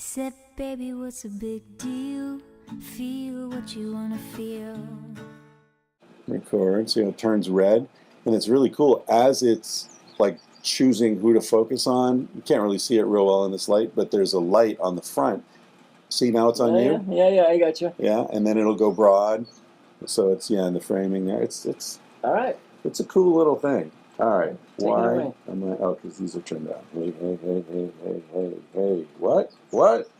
He said, baby, what's a big deal? Feel what you want to feel. Record, see how it turns red? And it's really cool as it's like choosing who to focus on. You can't really see it real well in this light, but there's a light on the front. See, now it's on you? Yeah, I got you. Yeah, and then it'll go broad. So it's, yeah, in the framing there. It's all right. It's a cool little thing. All right. Take it Why away. am I? Oh, because these are turned on. Hey. What?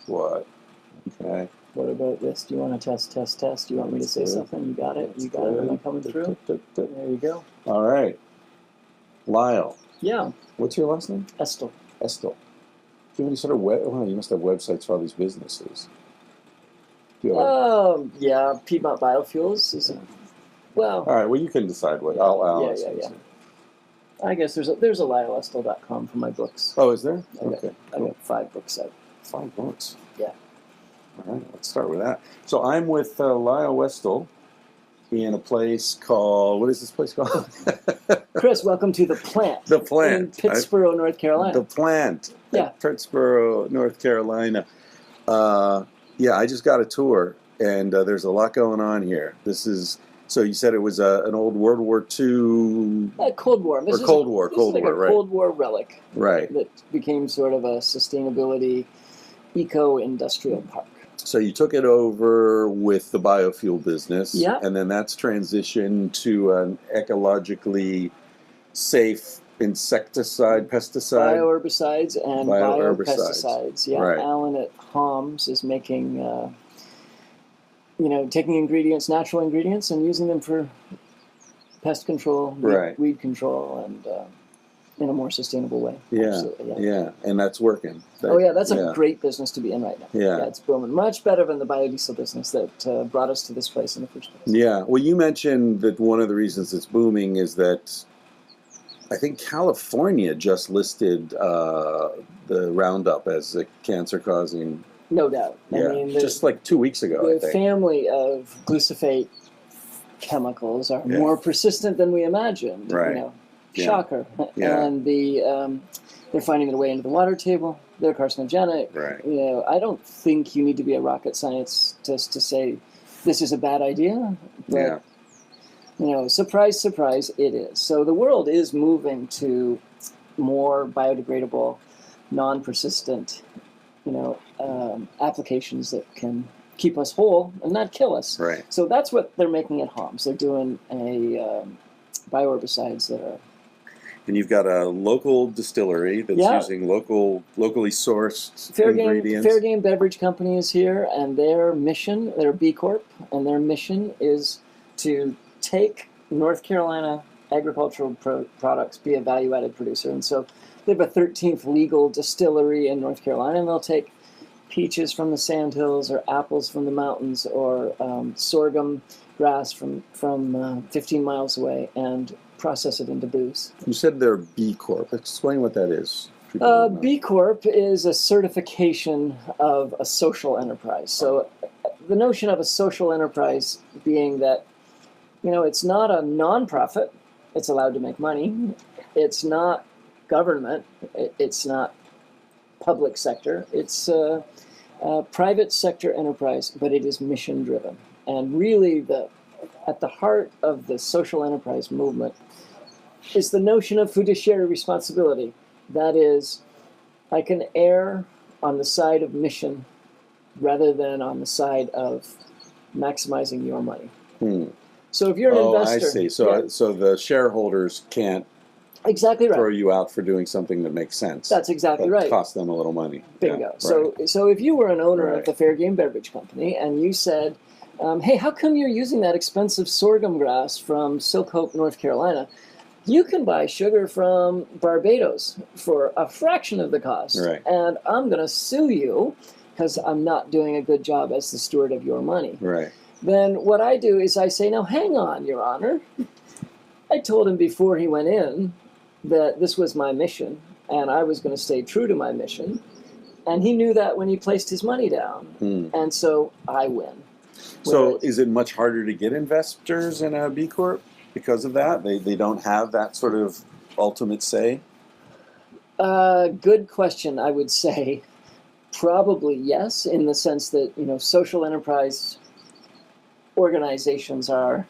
Okay. What about this? Do you want to test? Do you want me to say something? You got it? You got it? Am I coming through? There you go. All right. Lyle. Yeah. What's your last name? Estel. Estel. Do you have any sort of web? Oh, you must have websites for all these businesses. Do you have yeah. Piedmont Biofuels is well. All right. Well, you can decide what. I'll ask you. Yeah. I guess there's a LyleEstel.com for my books. Oh, is there? I got 5 books out. 5 books. Yeah. All right, let's start with that. So I'm with Lyle Westel in a place called, what is this place called? Chris, welcome to The Plant. The Plant. In Pittsboro, North Carolina. The Plant. Yeah. Pittsboro, North Carolina. Yeah, I just got a tour, and there's a lot going on here. This is, so you said it was an old World War II... Cold War. Or Cold War, right. Cold War relic. Right. That became sort of a sustainability eco-industrial park. So you took it over with the biofuel business, yeah, and then that's transitioned to an ecologically safe insecticide, pesticide? Bioherbicides and biopesticides. Yeah, right. Alan at Homs is making, taking ingredients, natural ingredients, and using them for pest control, weed control, and in a more sustainable way. Yeah, absolutely, yeah, and that's working. That's a great business to be in right now. Yeah, it's booming. Much better than the biodiesel business that brought us to this place in the first place. Yeah, well, you mentioned that one of the reasons it's booming is that I think California just listed the Roundup as a cancer-causing. No doubt. Yeah, I mean, just like 2 weeks ago, the family of glyphosate chemicals are more persistent than we imagined. Right. Shocker. Yeah. And they're finding their way into the water table. They're carcinogenic. Right. I don't think you need to be a rocket scientist to say this is a bad idea. But, surprise, surprise, it is. So the world is moving to more biodegradable, non-persistent, applications that can keep us whole and not kill us. Right. So that's what they're making at Homs. They're doing bioherbicides that are. And you've got a local distillery that's using locally sourced ingredients. Fair Game Beverage Company is here, and their mission, they're B Corp, and their mission is to take North Carolina agricultural products, be a value-added producer. And so they have a 13th legal distillery in North Carolina, and they'll take peaches from the sandhills, or apples from the mountains, or sorghum grass from 15 miles away, and process it into booze. You said they're B Corp. Explain what that is. B Corp is a certification of a social enterprise. So the notion of a social enterprise being that, it's not a nonprofit. It's allowed to make money. It's not government. It's not public sector. It's a private sector enterprise, but it is mission driven. And really, at the heart of the social enterprise movement is the notion of fiduciary responsibility. That is, I can err on the side of mission rather than on the side of maximizing your money. So if you're an investor... I see. So the shareholders can't throw you out for doing something that makes sense. That's exactly right. Cost them a little money. Bingo. Yeah, so if you were an owner of the Fair Game Beverage Company and you said, hey, how come you're using that expensive sorghum grass from Silk Hope, North Carolina? You can buy sugar from Barbados for a fraction of the cost. Right. And I'm going to sue you because I'm not doing a good job as the steward of your money. Right. Then what I do is I say, now hang on, Your Honor. I told him before he went in that this was my mission and I was going to stay true to my mission. And he knew that when he placed his money down. And so I win. So is it much harder to get investors in a B Corp because of that? They don't have that sort of ultimate say? Good question, I would say. Probably yes, in the sense that, social enterprise organizations are,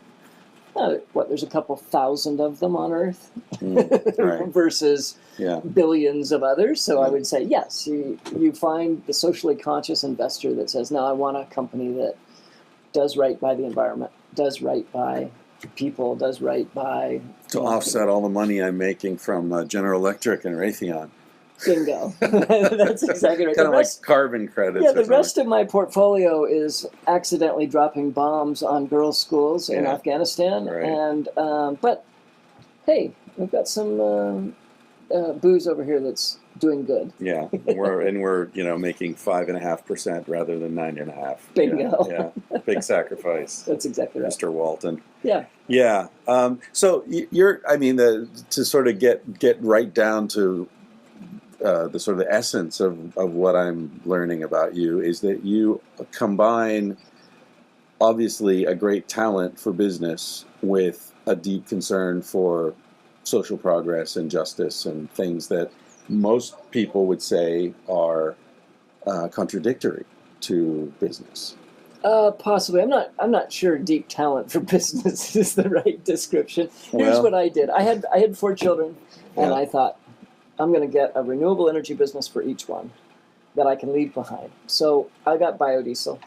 there's a couple thousand of them on Earth Right. versus Yeah. billions of others. So I would say, yes, you find the socially conscious investor that says, no, I want a company that does right by the environment, does right by people, does right by... To offset all the money I'm making from General Electric and Raytheon. Bingo. That's exactly right. Kind of like carbon credits. Yeah, the rest of my portfolio is accidentally dropping bombs on girls' schools in Afghanistan. Right. And but hey, we've got some booze over here that's doing good. Yeah, we're making 5.5% rather than 9.5. Bingo. Yeah, big sacrifice. That's exactly right, Mr. Walton. Yeah. Yeah. So to sort of get right down to the sort of essence of what I'm learning about you is that you combine obviously a great talent for business with a deep concern for social progress and justice and things that most people would say are contradictory to business. Possibly. I'm not sure deep talent for business is the right description. Here's what I did. I had 4 children, and I thought, I'm going to get a renewable energy business for each one that I can leave behind. So I got biodiesel.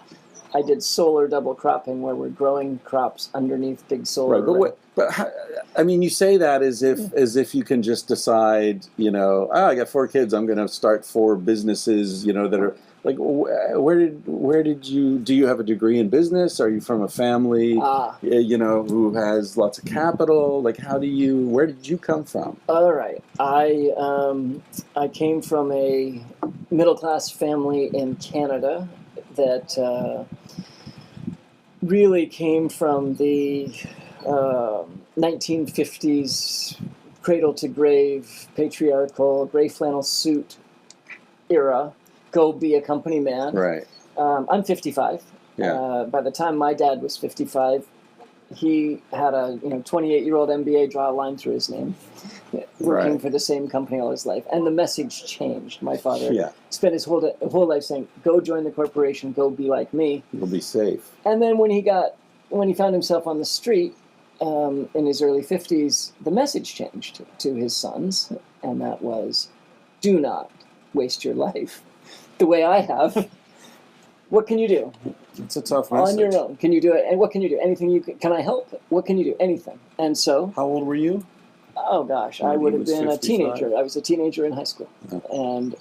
I did solar double cropping, where we're growing crops underneath big solar. Right, but you say that as if you can just decide, I got 4 kids, I'm going to start 4 businesses, that are like, where did you, do you have a degree in business? Are you from a family, who has lots of capital? Like, where did you come from? All right. I came from a middle-class family in Canada that really came from the 1950s cradle-to-grave, patriarchal, gray flannel suit era. Go be a company man. Right. I'm 55. Yeah. By the time my dad was 55, he had a 28-year-old MBA draw a line through his name, working for the same company all his life. And the message changed. My father spent his whole life saying, "Go join the corporation. Go be like me. You'll be safe." And then when he found himself on the street in his early 50s, the message changed to his sons, and that was, "Do not waste your life the way I have. What can you do? It's a tough message. On your own. Can you do it? And what can you do? Anything you can I help? What can you do? Anything." And so... How old were you? Oh, gosh. I would have been 55. A teenager. I was a teenager in high school. And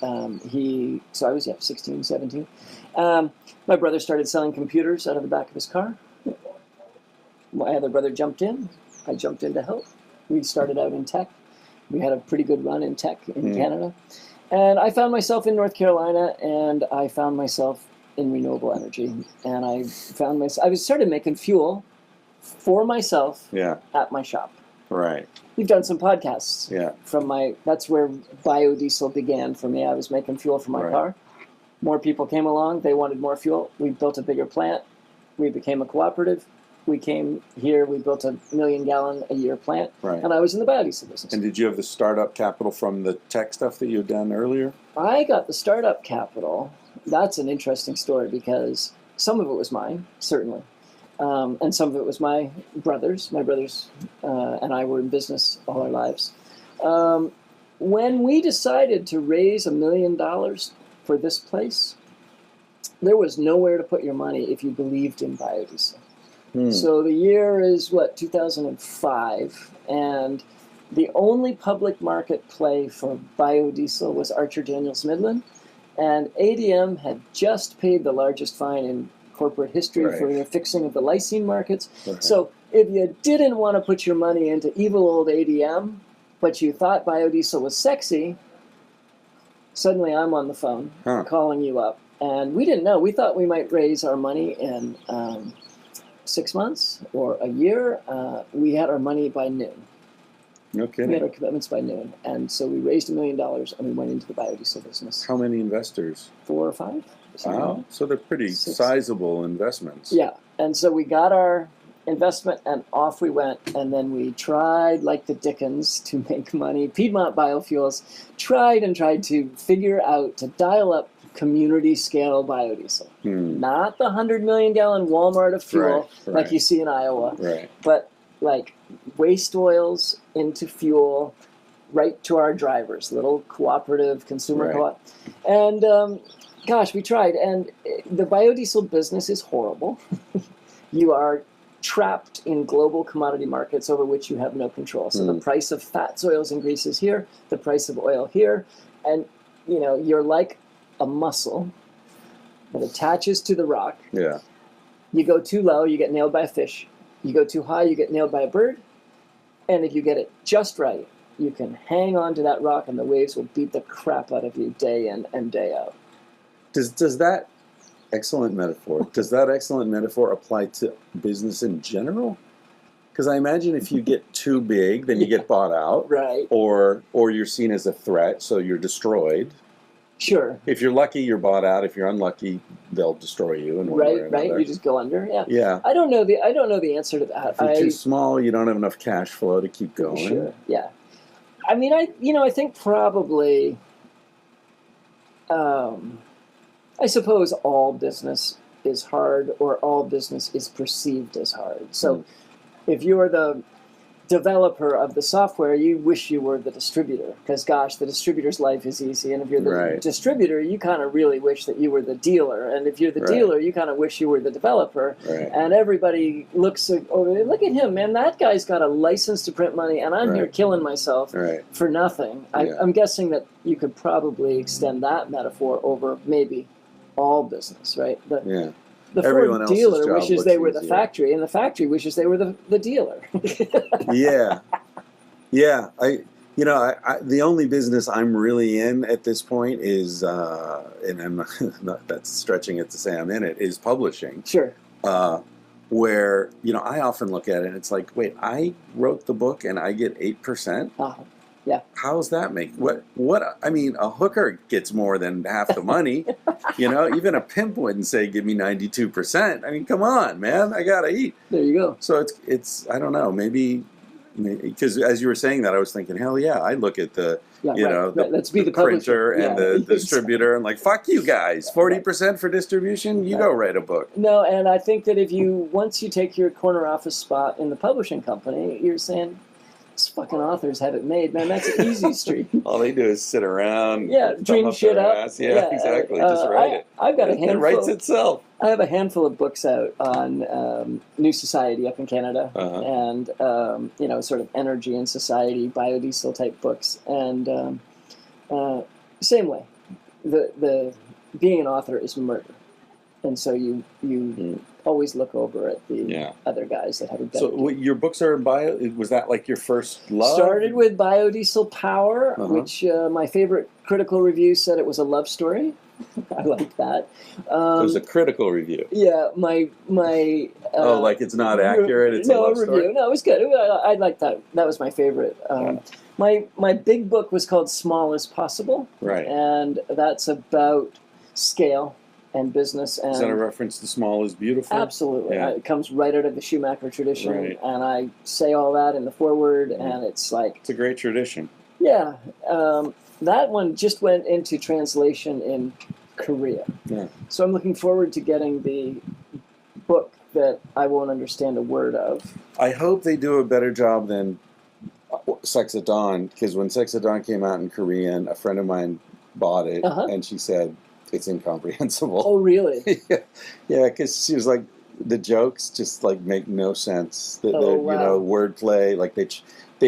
so I was, 16, 17. My brother started selling computers out of the back of his car. My other brother jumped in. I jumped in to help. We started out in tech. We had a pretty good run in tech in Canada. And I found myself in North Carolina, and I found myself in renewable energy. And I started making fuel for myself at my shop. Right. We've done some podcasts. Yeah. That's where biodiesel began for me. I was making fuel for my car. More people came along. They wanted more fuel. We built a bigger plant. We became a cooperative. We came here, we built a 1 million gallon a year plant, and I was in the biodiesel business. And did you have the startup capital from the tech stuff that you had done earlier? I got the startup capital. That's an interesting story because some of it was mine, certainly, and some of it was my brothers. My brothers and I were in business all our lives. When we decided to raise $1 million for this place, there was nowhere to put your money if you believed in biodiesel. So the year is, 2005, and the only public market play for biodiesel was Archer Daniels Midland, and ADM had just paid the largest fine in corporate history for the fixing of the lysine markets. So if you didn't want to put your money into evil old ADM, but you thought biodiesel was sexy, suddenly I'm on the phone calling you up. And we didn't know. We thought we might raise our money in 6 months or a year. We had our money by noon. No kidding. We had our commitments by noon. And so we raised $1 million and we went into the biodiesel business. How many investors? 4 or 5. Wow. So they're pretty sizable investments. Yeah. And so we got our investment and off we went. And then we tried, like the Dickens, to make money. Piedmont Biofuels tried to figure out, to dial up community scale biodiesel. Hmm. Not the 100 million gallon Walmart of fuel Right. like you see in Iowa, Right. but like waste oils into fuel right to our drivers, little cooperative consumer Right. co-op. And gosh, we tried. And the biodiesel business is horrible. You are trapped in global commodity markets over which you have no control. So the price of fats, oils, and greases here, the price of oil here, and you're like a mussel that attaches to the rock. Yeah. You go too low, you get nailed by a fish. You go too high, you get nailed by a bird. And if you get it just right, you can hang on to that rock and the waves will beat the crap out of you day in and day out. Does that excellent metaphor apply to business in general? Because I imagine if you get too big, then you get bought out, Right. or you're seen as a threat, so you're destroyed. Sure. If you're lucky, you're bought out. If you're unlucky, they'll destroy you in one way or Right. another. You just go under. Yeah. Yeah. I don't know the answer to that. If you're too small, you don't have enough cash flow to keep going. Sure. Yeah. I mean, I think probably. I suppose all business is hard, or all business is perceived as hard. So, if you're the developer of the software, you wish you were the distributor, because gosh, the distributor's life is easy. And if you're the distributor, you kind of really wish that you were the dealer. And if you're the dealer, you kind of wish you were the developer. Right. And everybody looks over, look at him, man, that guy's got a license to print money, and I'm here killing myself for nothing. I'm guessing that you could probably extend that metaphor over maybe all business, right? The Ford dealer wishes they were the factory, and the factory wishes they were the dealer. Yeah. The only business I'm really in at this point is, and I'm not that's stretching it to say I'm in it, is publishing. Sure. Where I often look at it and it's like, wait, I wrote the book and I get 8%. Yeah. How's that make what? I mean, a hooker gets more than half the money. Even a pimp wouldn't say give me 92%. I mean, come on, man, I gotta eat. There you go. So it's I don't know, maybe because as you were saying that, I was thinking, hell yeah, I look at the Let's be the printer and the distributor and like, fuck you guys, 40% for distribution. You go write a book. No, and I think that once you take your corner office spot in the publishing company, you're saying, these fucking authors have it made, man. That's an easy street. All they do is sit around, dream shit up. Yeah, exactly. Just write it. I've got a handful. It writes itself. I have a handful of books out on New Society up in Canada, and sort of energy and society, biodiesel type books, and same way. The being an author is murder, and so you always look over at the other guys that have a better. So your books are in bio. Was that like your first love? Started with Biodiesel Power, which my favorite critical review said it was a love story. I like that. It was a critical review. Yeah, my. Like it's not accurate. It's a love review. Story? No, it was good. I like that. That was my favorite. My big book was called Small as Possible. Right. And that's about scale and business. And is that a reference to Small is Beautiful? Absolutely. Yeah. It comes right out of the Schumacher tradition. Right. And I say all that in the foreword, and it's like... It's a great tradition. Yeah. That one just went into translation in Korea. Yeah. So I'm looking forward to getting the book that I won't understand a word of. I hope they do a better job than Sex at Dawn, because when Sex at Dawn came out in Korean, a friend of mine bought it, and she said it's incomprehensible. Oh, really? Yeah, because she was like, the jokes just like make no sense. Wow. Wordplay, like they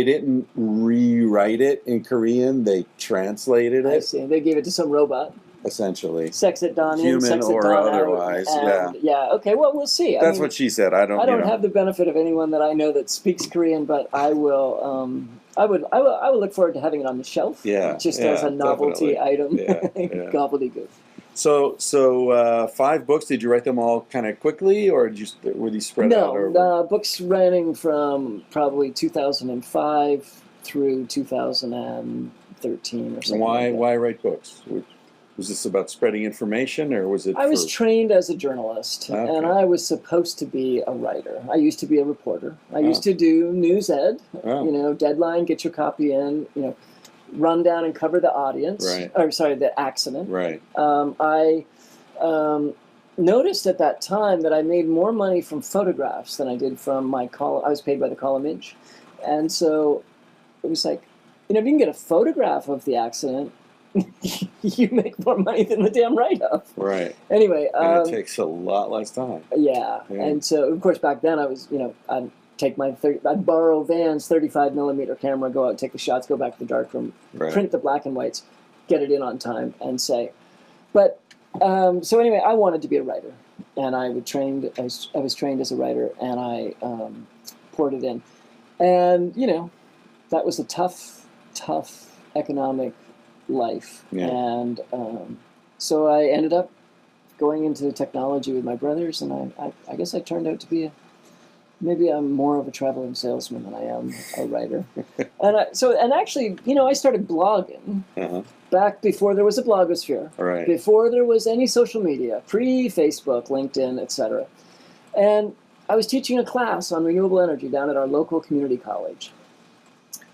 didn't rewrite it in Korean; they translated it. I see. They gave it to some robot. Essentially, Sex at Dawn in, human Sex or at Dawn otherwise. out. Yeah. Okay. Well, we'll see. That's what she said. I don't have the benefit of anyone that I know that speaks Korean, but I will. I would look forward to having it on the shelf. Yeah. Just as a novelty item. Yeah. Gobbledygook. So 5 books. Did you write them all kind of quickly, or were these spread out? No, books running from probably 2005 through 2013 or something. Why write books? Was this about spreading information, or was it? I was trained as a journalist, and I was supposed to be a writer. I used to be a reporter. I used to do news ed. Deadline, get your copy in. run down and cover the audience, Right. or sorry, the accident. Right. I noticed at that time that I made more money from photographs than I did from my column. I was paid by the column inch. And so it was like, if you can get a photograph of the accident, you make more money than the damn write-up. Right. Anyway. And it takes a lot less time. Yeah. And so, of course, back then I was, I'd take I'd borrow Van's 35 millimeter camera, go out, take the shots, go back to the darkroom, print the black and whites, get it in on time, and say. But so anyway, I wanted to be a writer, and I was trained as a writer, and I poured it in, and that was a tough economic life, and so I ended up going into technology with my brothers, and I guess I turned out to be maybe I'm more of a traveling salesman than I am a writer. And actually, I started blogging back before there was a blogosphere, before there was any social media, pre-Facebook, LinkedIn, etc. And I was teaching a class on renewable energy down at our local community college.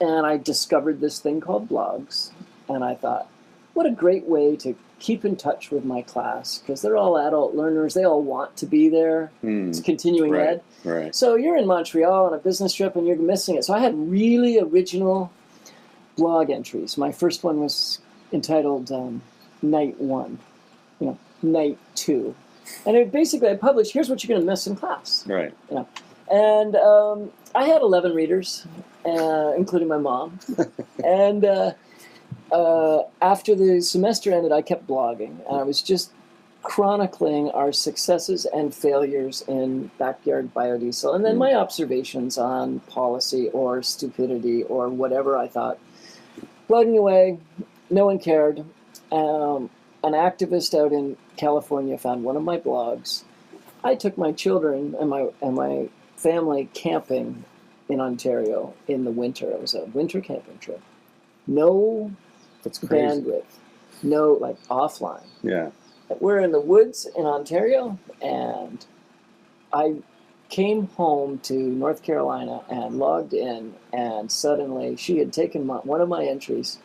And I discovered this thing called blogs. And I thought, what a great way to keep in touch with my class, because they're all adult learners. They all want to be there. It's continuing ed. Right. So you're in Montreal on a business trip and you're missing it. So I had really original blog entries. My first one was entitled Night 1, Night 2. And I published, here's what you're going to miss in class. Right. And I had 11 readers, including my mom. And after the semester ended, I kept blogging. And I was just chronicling our successes and failures in backyard biodiesel, and then my observations on policy or stupidity or whatever I thought. Blogging away, no one cared. An activist out in California found one of my blogs. I took my children and my family camping in Ontario in the winter. It was a winter camping trip. No bandwidth, no offline. Yeah. We're in the woods in Ontario, and I came home to North Carolina and logged in, and suddenly she had taken one of my entries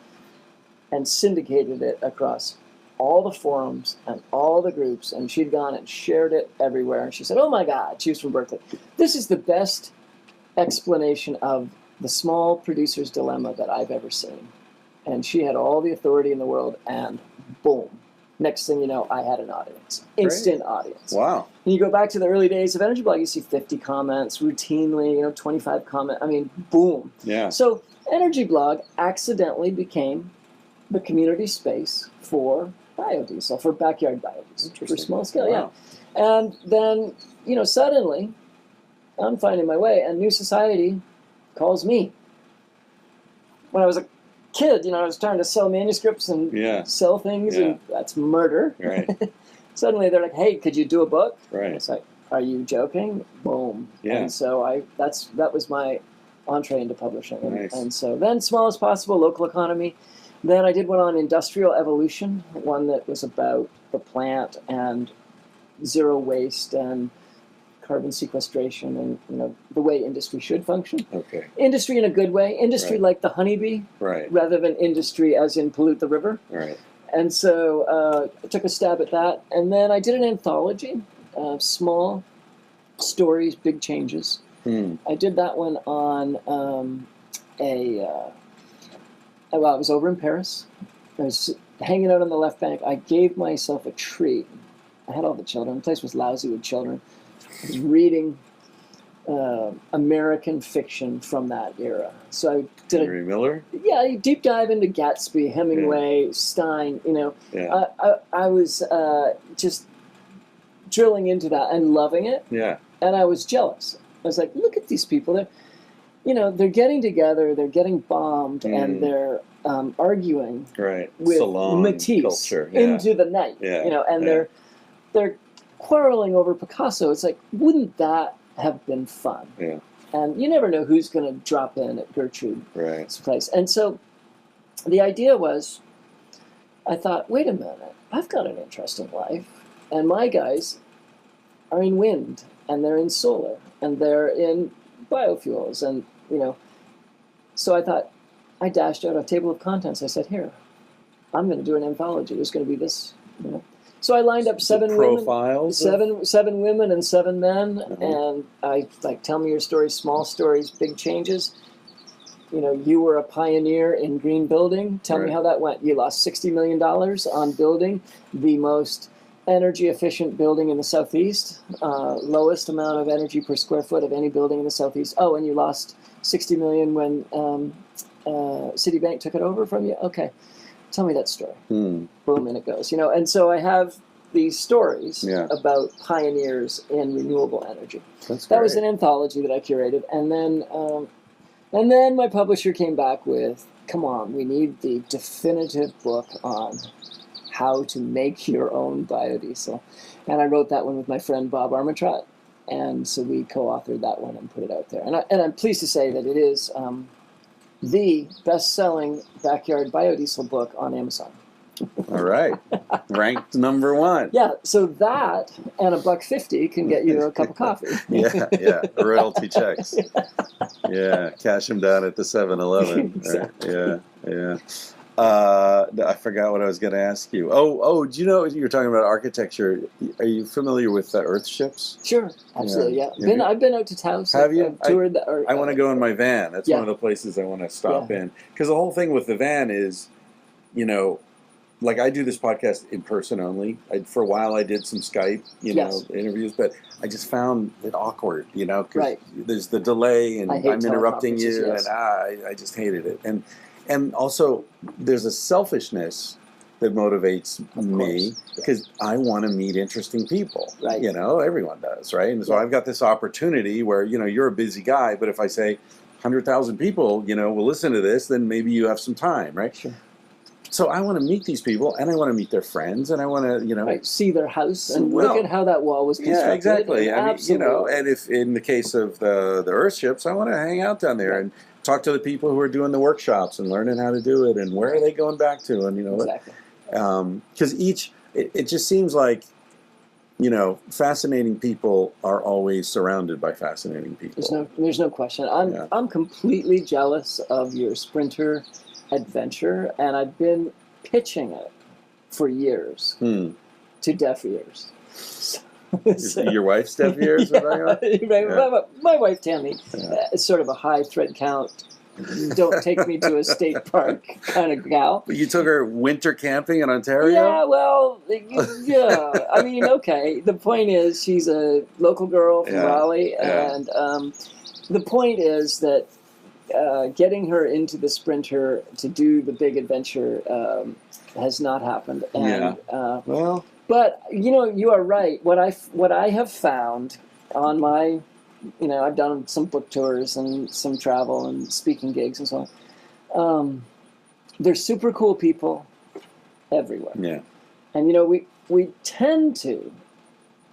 and syndicated it across all the forums and all the groups, and she'd gone and shared it everywhere. And she said, oh my God, she was from Berkeley, this is the best explanation of the small producer's dilemma that I've ever seen. And she had all the authority in the world, and boom. Next thing you know, I had an audience. Instant audience. Wow. And you go back to the early days of Energy Blog, you see 50 comments routinely, 25 comments. I mean, boom. Yeah. So Energy Blog accidentally became the community space for biodiesel, for backyard biodiesel, for small scale. Wow. Yeah. And then, suddenly I'm finding my way, and New Society calls me. When I was a kid, I was trying to sell manuscripts and sell things, and that's murder. Right. Suddenly they're like, hey, could you do a book? Right. It's like, are you joking? Boom. Yeah. And so that was my entree into publishing. Nice. And so then Small as Possible, Local Economy. Then I did one on industrial evolution, one that was about the plant and zero waste and carbon sequestration and the way industry should function. Okay. Industry in a good way. Industry like the honeybee, rather than industry as in pollute the river. Right. And so I took a stab at that, and then I did an anthology, small stories, big changes. I did that one on I was over in Paris. I was hanging out on the left bank. I gave myself a treat. I had all the children. The place was lousy with children. I was reading American fiction from that era. So I did Henry Miller? Yeah, a deep dive into Gatsby, Hemingway, Stein, I was just drilling into that and loving it. Yeah. And I was jealous. I was like, look at these people. They're getting together, they're getting bombed, and they're arguing with Salon Matisse culture. into the night. And they're quarreling over Picasso. It's like, wouldn't that have been fun? Yeah. And you never know who's going to drop in at Gertrude's place. And so the idea was, I thought, wait a minute, I've got an interesting life, and my guys are in wind, and they're in solar, and they're in biofuels, and so I thought, I dashed out a table of contents. I said, here, I'm going to do an anthology. There's going to be this, you know. So I lined up seven profiles women, seven women and 7 men, and I like, tell me your stories, small stories, big changes. You know, you were a pioneer in green building. Tell me how that went. You lost $60 million on building the most energy efficient building in the Southeast, lowest amount of energy per square foot of any building in the Southeast. Oh, and you lost 60 million when Citibank took it over from you. Okay, tell me that story. Boom, and it goes. You know, and so I have these stories about pioneers in renewable energy. That was an anthology that I curated, and then my publisher came back with, come on, we need the definitive book on how to make your own biodiesel. And I wrote that one with my friend Bob Armitrott. And so we co-authored that one and put it out there. And I'm pleased to say that it is the best-selling backyard biodiesel book on Amazon. All right. Ranked number 1. Yeah, so that and $1.50 can get you a cup of coffee. yeah. Royalty checks. Yeah, cash them down at the 7-Eleven. Exactly. Right? Yeah. I forgot what I was going to ask you. Oh, do you know, you were talking about architecture. Are you familiar with Earth ships? Sure, absolutely, yeah. I've been out to Taos. Have you? I've toured I want to go in my van. That's one of the places I want to stop in. Because the whole thing with the van is, you know, like I do this podcast in person only. For a while I did some Skype, you know, interviews, but I just found it awkward, you know, because there's the delay and I'm interrupting you, and I just hated it. And also there's a selfishness that motivates me because I want to meet interesting people. Right. You know, everyone does, right? And so I've got this opportunity where, you know, you're a busy guy, but if I say 100,000 people, you know, will listen to this, then maybe you have some time, right? Sure. So I want to meet these people, and I want to meet their friends, and I want to, you know, see their house and look at how that wall was constructed. Yeah, exactly. I mean, you know, and if in the case of the Earthships, I want to hang out down there and talk to the people who are doing the workshops and learning how to do it, and where are they going back to, and you know, because it just seems like, you know, fascinating people are always surrounded by fascinating people. There's no question. I'm completely jealous of your Sprinter adventure, and I've been pitching it for years to deaf ears. So, your wife's deaf ears? My wife Tammy is sort of a high thread count, don't take me to a state park kind of gal. But you took her winter camping in Ontario? Yeah, well, yeah. I mean, okay. The point is, she's a local girl from Raleigh, and the point is that getting her into the Sprinter to do the big adventure has not happened. And, but you know, you are right. What I have found on my, you know, I've done some book tours and some travel and speaking gigs and so on. There's super cool people everywhere. Yeah. And you know, we tend to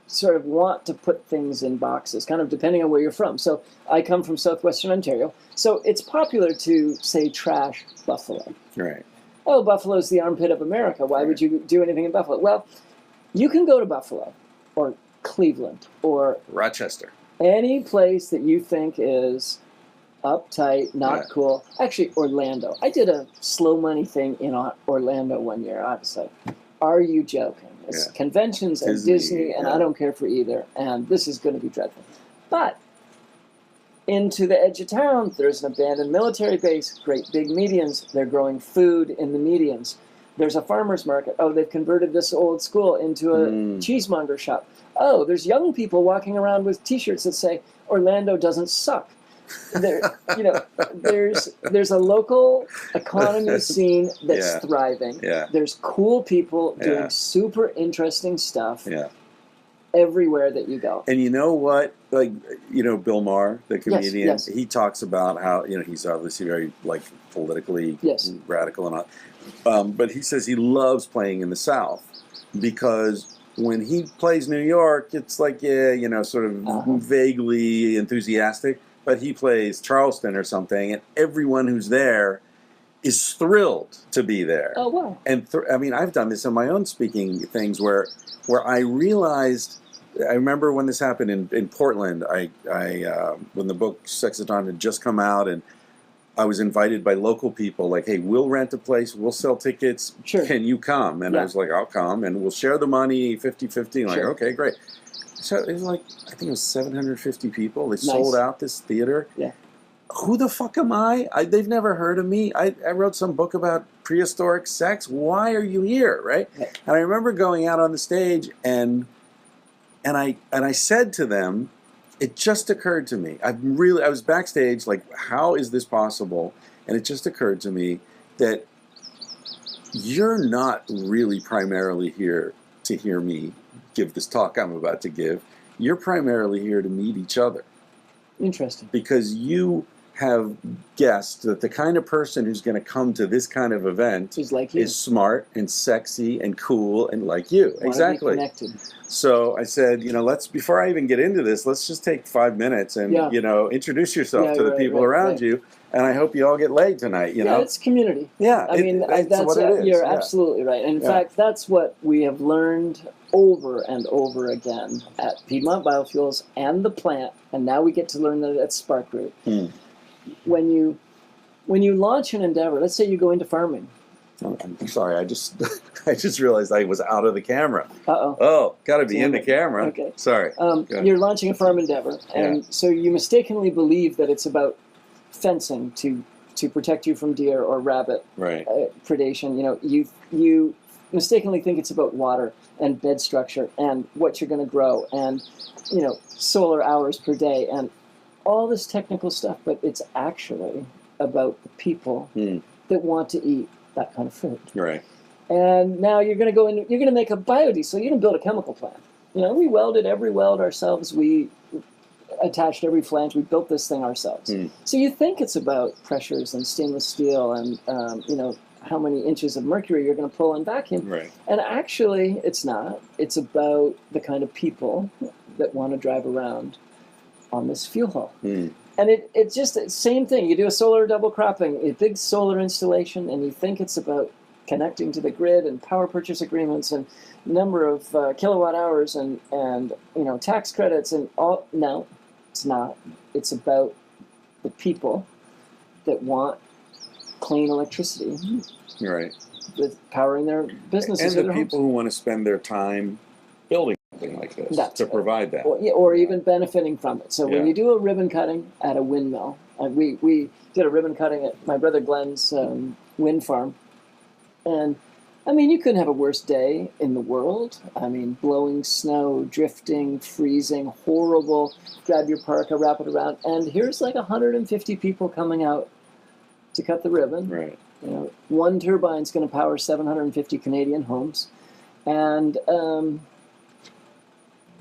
sort of want to put things in boxes, kind of depending on where you're from. So I come from southwestern Ontario, so it's popular to say trash Buffalo. Right. Oh, Buffalo's the armpit of America. Why would you do anything in Buffalo? Well, you can go to Buffalo or Cleveland or Rochester. Any place that you think is uptight, not cool. Actually, Orlando. I did a slow money thing in Orlando one year. I was like, are you joking? It's conventions and Disney, and I don't care for either. And this is going to be dreadful. But into the edge of town, there's an abandoned military base, great big medians. They're growing food in the medians. There's a farmer's market. Oh, they've converted this old school into a cheesemonger shop. Oh, there's young people walking around with T-shirts that say, Orlando doesn't suck. There, you know, there's a local economy scene that's thriving. Yeah. There's cool people doing super interesting stuff everywhere that you go. And you know what? Like, you know, Bill Maher, the comedian, he talks about how, you know, he's obviously very, like, politically radical and all. But he says he loves playing in the South because when he plays New York, it's like, you know, sort of vaguely enthusiastic. But he plays Charleston or something, and everyone who's there is thrilled to be there. Oh, wow. And I mean, I've done this in my own speaking things where I realized, I remember when this happened in Portland, I when the book Sex at Dawn had just come out, and I was invited by local people, like, hey, we'll rent a place, we'll sell tickets, Sure. can you come? And I was like, I'll come, and we'll share the money 50-50. Like, Sure. okay, great. So it was like, I think it was 750 people. They Nice. sold out this theater. Yeah. Who the fuck am I? They've never heard of me. I wrote some book about prehistoric sex. Why are you here, right? And I remember going out on the stage, and I said to them, it just occurred to me. I was backstage, like, how is this possible? And it just occurred to me that you're not really primarily here to hear me give this talk I'm about to give. You're primarily here to meet each other. Interesting. Because you have guessed that the kind of person who's going to come to this kind of event He's like you. is smart and sexy and cool and like you. Wanna Exactly. Be connected. So I said, before I even get into this, let's just take 5 minutes and, introduce yourself to the people around you. And I hope you all get laid tonight, Yeah, it's community. Yeah. That's what it is. You're absolutely right. And in fact, that's what we have learned over and over again at Piedmont Biofuels and the plant. And now we get to learn that at Sparkroot. When you launch an endeavor, let's say you go into farming. I'm sorry, I just realized I was out of the camera. Uh-oh. Oh, got to be in the camera. Okay. Sorry. You're launching a farm endeavor, and so you mistakenly believe that it's about fencing to protect you from deer or rabbit predation. You mistakenly think it's about water and bed structure and what you're going to grow and solar hours per day and all this technical stuff, but it's actually about the people that want to eat that kind of food. Right. And now you're going to go in, you're going to make a biodiesel. You're going to build a chemical plant. We welded every weld ourselves. We attached every flange. We built this thing ourselves. So you think it's about pressures and stainless steel and, how many inches of mercury you're going to pull in vacuum. Right. And actually, it's not. It's about the kind of people that want to drive around on this fuel hull. And it's just the same thing. You do a solar double cropping, a big solar installation, and you think it's about connecting to the grid and power purchase agreements and number of kilowatt hours and tax credits and all. No, it's not. It's about the people that want clean electricity. Right. With powering their businesses. And the people who want to spend their time building something like this to provide that. Or even benefiting from it. So when you do a ribbon cutting at a windmill, we did a ribbon cutting at my brother Glenn's wind farm. And, you couldn't have a worse day in the world. Blowing snow, drifting, freezing, horrible. Grab your parka, wrap it around. And here's like 150 people coming out to cut the ribbon. Right. One turbine's going to power 750 Canadian homes. And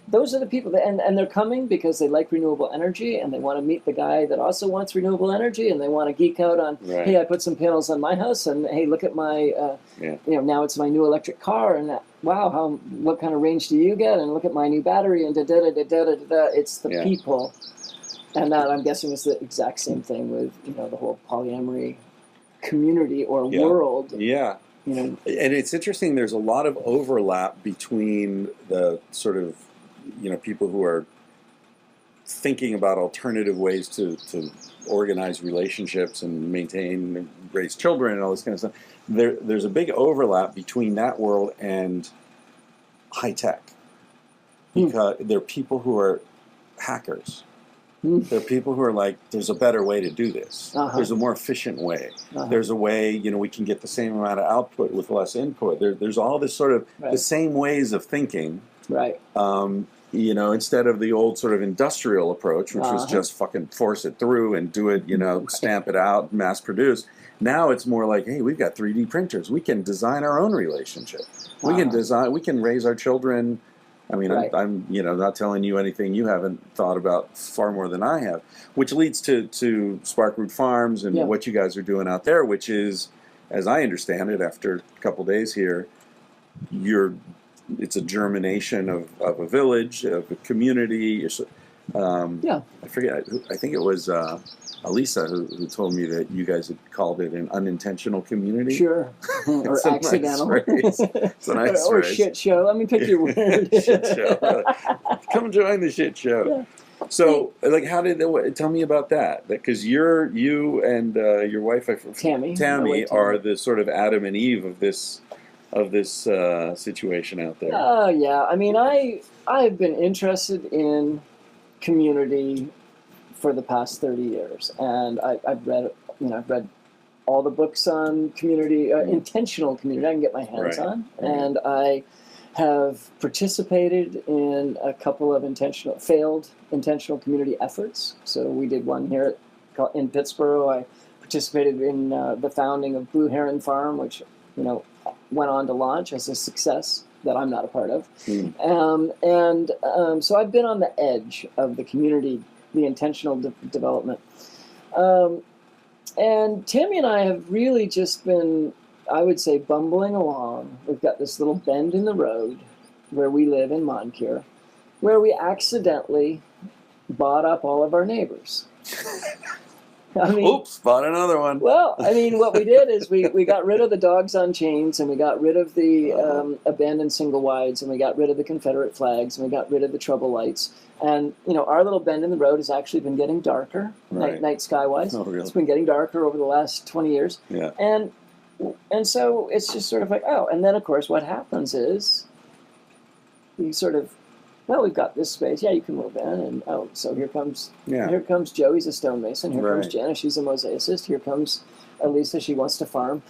those are the people that, and they're coming because they like renewable energy and they want to meet the guy that also wants renewable energy and they want to geek out on, hey, I put some panels on my house and hey, look at my, now it's my new electric car and wow, what kind of range do you get? And look at my new battery and da-da-da-da-da-da-da. It's the people. And that, I'm guessing, is the exact same thing with, the whole polyamory community or world. Yeah. And it's interesting, there's a lot of overlap between the sort of, people who are thinking about alternative ways to organize relationships and maintain and raise children and all this kind of stuff. There's a big overlap between that world and high tech. Because there are people who are hackers. There are people who are like, there's a better way to do this. There's a more efficient way. There's a way, we can get the same amount of output with less input. There's all this sort of the same ways of thinking. Right. Instead of the old sort of industrial approach, which was just fucking force it through and do it, stamp it out, mass produce. Now it's more like, hey, we've got 3D printers. We can design our own relationship. We can raise our children. I'm not telling you anything you haven't thought about far more than I have, which leads to Sparkroot Farms and what you guys are doing out there, which is, as I understand it, after a couple days here, it's a germination of a village, of a community. I forget. I think it was Elisa who told me that you guys had called it an unintentional community. Sure. Or accidental. Nice it's a nice or phrase. Shit show. Pick your word. Shit show. Come join the shit show. So, like, how did tell me about that? Because you and your wife, Tammy, Tammy, are the sort of Adam and Eve of this situation out there. Yeah. I mean, I've been interested in community for the past 30 years, and I've read all the books on community, intentional community. I can get my hands Right. on, Right. and I have participated in a couple of failed intentional community efforts. So we did one here in Pittsburgh. I participated in the founding of Blue Heron Farm, which went on to launch as a success that I'm not a part of. So I've been on the edge of the community, the intentional development. And Tammy and I have really just been, I would say, bumbling along. We've got this little bend in the road where we live in Moncure, where we accidentally bought up all of our neighbors. I mean, Oops, bought another one. Well, I mean, what we did is we got rid of the dogs on chains, and we got rid of the abandoned single wides, and we got rid of the Confederate flags, and we got rid of the trouble lights. And, our little bend in the road has actually been getting darker, Right. night sky-wise. Oh, really? It's been getting darker over the last 20 years. Yeah. And so it's just sort of like, oh, and then, of course, what happens is you sort of, well, we've got this space. Yeah, you can move in. And, so here comes Joe. He's a stonemason. Here comes Right. Janice. She's a mosaicist. Here comes Elisa. She wants to farm.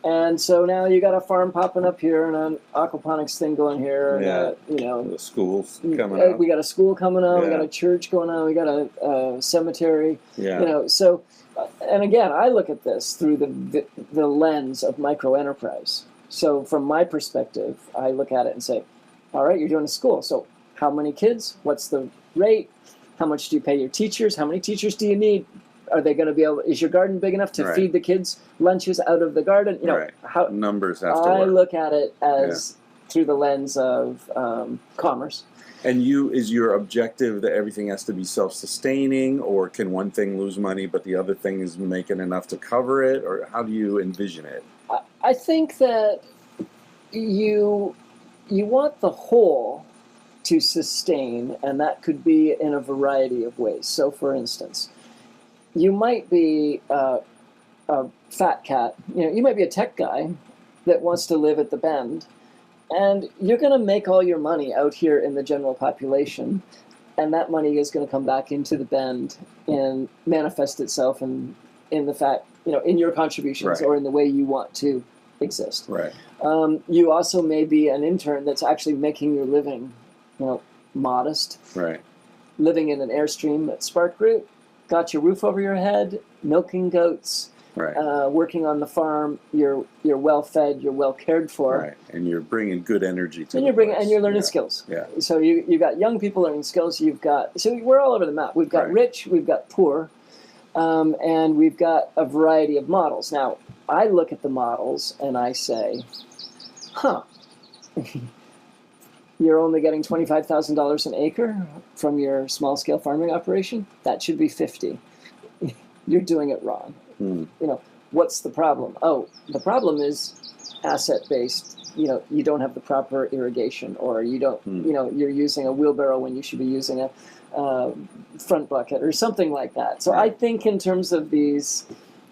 And so now you got a farm popping up here and an aquaponics thing going here. And, The school's coming up. We got a school coming on. We Yeah. got a church going on. We got a cemetery. Yeah. So, and again, I look at this through the lens of micro enterprise. So from my perspective, I look at it and say, all right, you're doing a school. So how many kids? What's the rate? How much do you pay your teachers? How many teachers do you need? Are they going to be able? Is your garden big enough to Right. feed the kids lunches out of the garden? Right. How Numbers have to I work. look at it as through the lens of commerce. And is your objective that everything has to be self-sustaining, or can one thing lose money but the other thing is making enough to cover it, or how do you envision it? I think that you want the whole to sustain, and that could be in a variety of ways. So, for instance, you might be a fat cat. You might be a tech guy that wants to live at the Bend, and you're going to make all your money out here in the general population, and that money is going to come back into the Bend and manifest itself in the fact, in your contributions. Right. Or in the way you want to exist. Right. You also may be an intern that's actually making your living, modest, Right. living in an airstream at Sparkroot, got your roof over your head, milking goats, Right. working on the farm. You're well fed, you're well cared for, Right. And you're bringing good energy to and the place. you're learning Yeah. skills. Yeah. So you got young people learning skills. So we're all over the map. We've got Right. rich, we've got poor, and we've got a variety of models. Now, I look at the models and I say, huh. You're only getting $25,000 an acre from your small-scale farming operation. That should be 50. You're doing it wrong. What's the problem? Oh, the problem is asset-based. You don't have the proper irrigation, or you don't. You're using a wheelbarrow when you should be using a front bucket or something like that. So I think in terms of these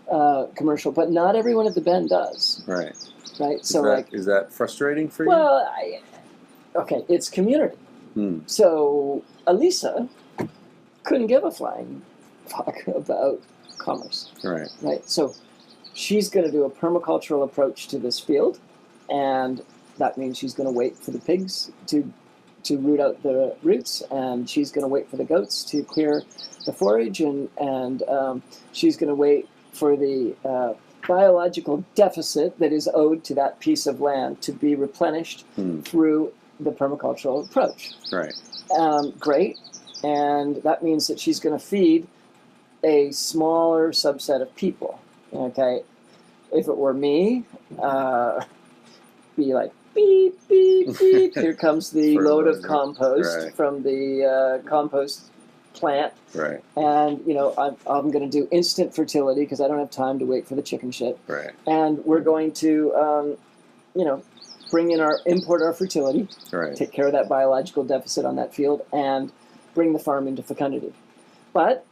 commercial, but not everyone at the Bend does. Right. Right. Is that frustrating for you? Well, okay, it's community. So Elisa couldn't give a flying fuck about commerce. Right. Right. So she's going to do a permacultural approach to this field, and that means she's going to wait for the pigs to root out the roots, and she's going to wait for the goats to clear the forage, and she's going to wait for the biological deficit that is owed to that piece of land to be replenished through the permacultural approach. Right. Great. And that means that she's going to feed a smaller subset of people. Okay. If it were me, be like, beep, beep, beep. Here comes the load of compost from the compost plant. Right. And, I'm going to do instant fertility because I don't have time to wait for the chicken shit. Right. And we're going to, import our fertility, Right. take care of that biological deficit on that field, and bring the farm into fecundity. But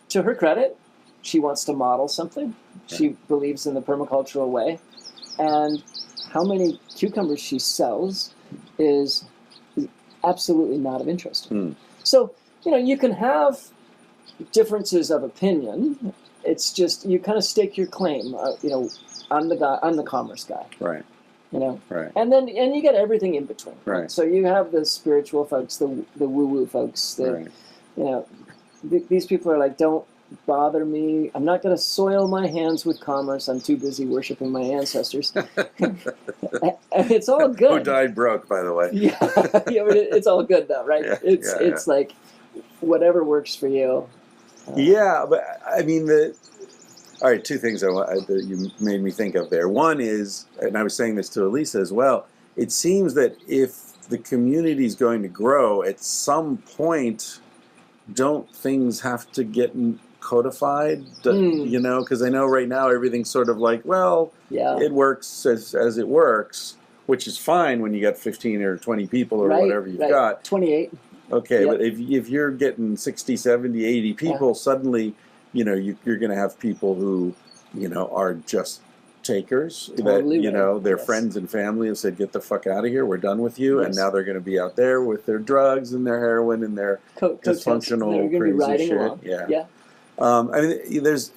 to her credit, she wants to model something. She believes in the permacultural way. And how many cucumbers she sells is absolutely not of interest. So, you can have differences of opinion. It's just you kind of stake your claim. I'm the commerce guy. Right. Right. And you get everything in between. Right. So you have the spiritual folks, the woo-woo folks. These people are like, don't bother me. I'm not going to soil my hands with commerce. I'm too busy worshiping my ancestors. And it's all good. Who died broke, by the way. Yeah, but it's all good though, right? Yeah, It's like whatever works for you. Yeah, but I mean all right, two things that you made me think of there. One is, and I was saying this to Elisa as well, it seems that if the community is going to grow, at some point, don't things have to get codified? Because I know right now everything's sort of like, well, it works as it works, which is fine when you got 15 or 20 people or whatever you've got. 28. Okay, but if you're getting 60, 70, 80 people, suddenly, you're going to have people who, are just takers. Totally their friends and family have said, get the fuck out of here, we're done with you. And now they're going to be out there with their drugs and their heroin and their dysfunctional crazy shit. Along. Yeah. I mean, there's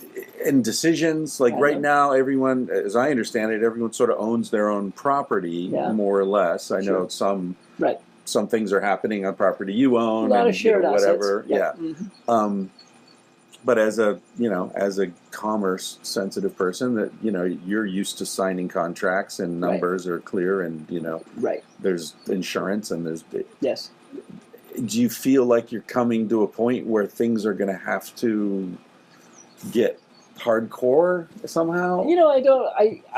decisions, like right now, everyone, as I understand it, everyone sort of owns their own property, more or less. I know some things are happening on property you own. A lot of shared whatever. assets. Yeah. But as a commerce sensitive person, that you're used to signing contracts and numbers are clear, and there's insurance and there's Do you feel like you're coming to a point where things are going to have to get hardcore somehow? I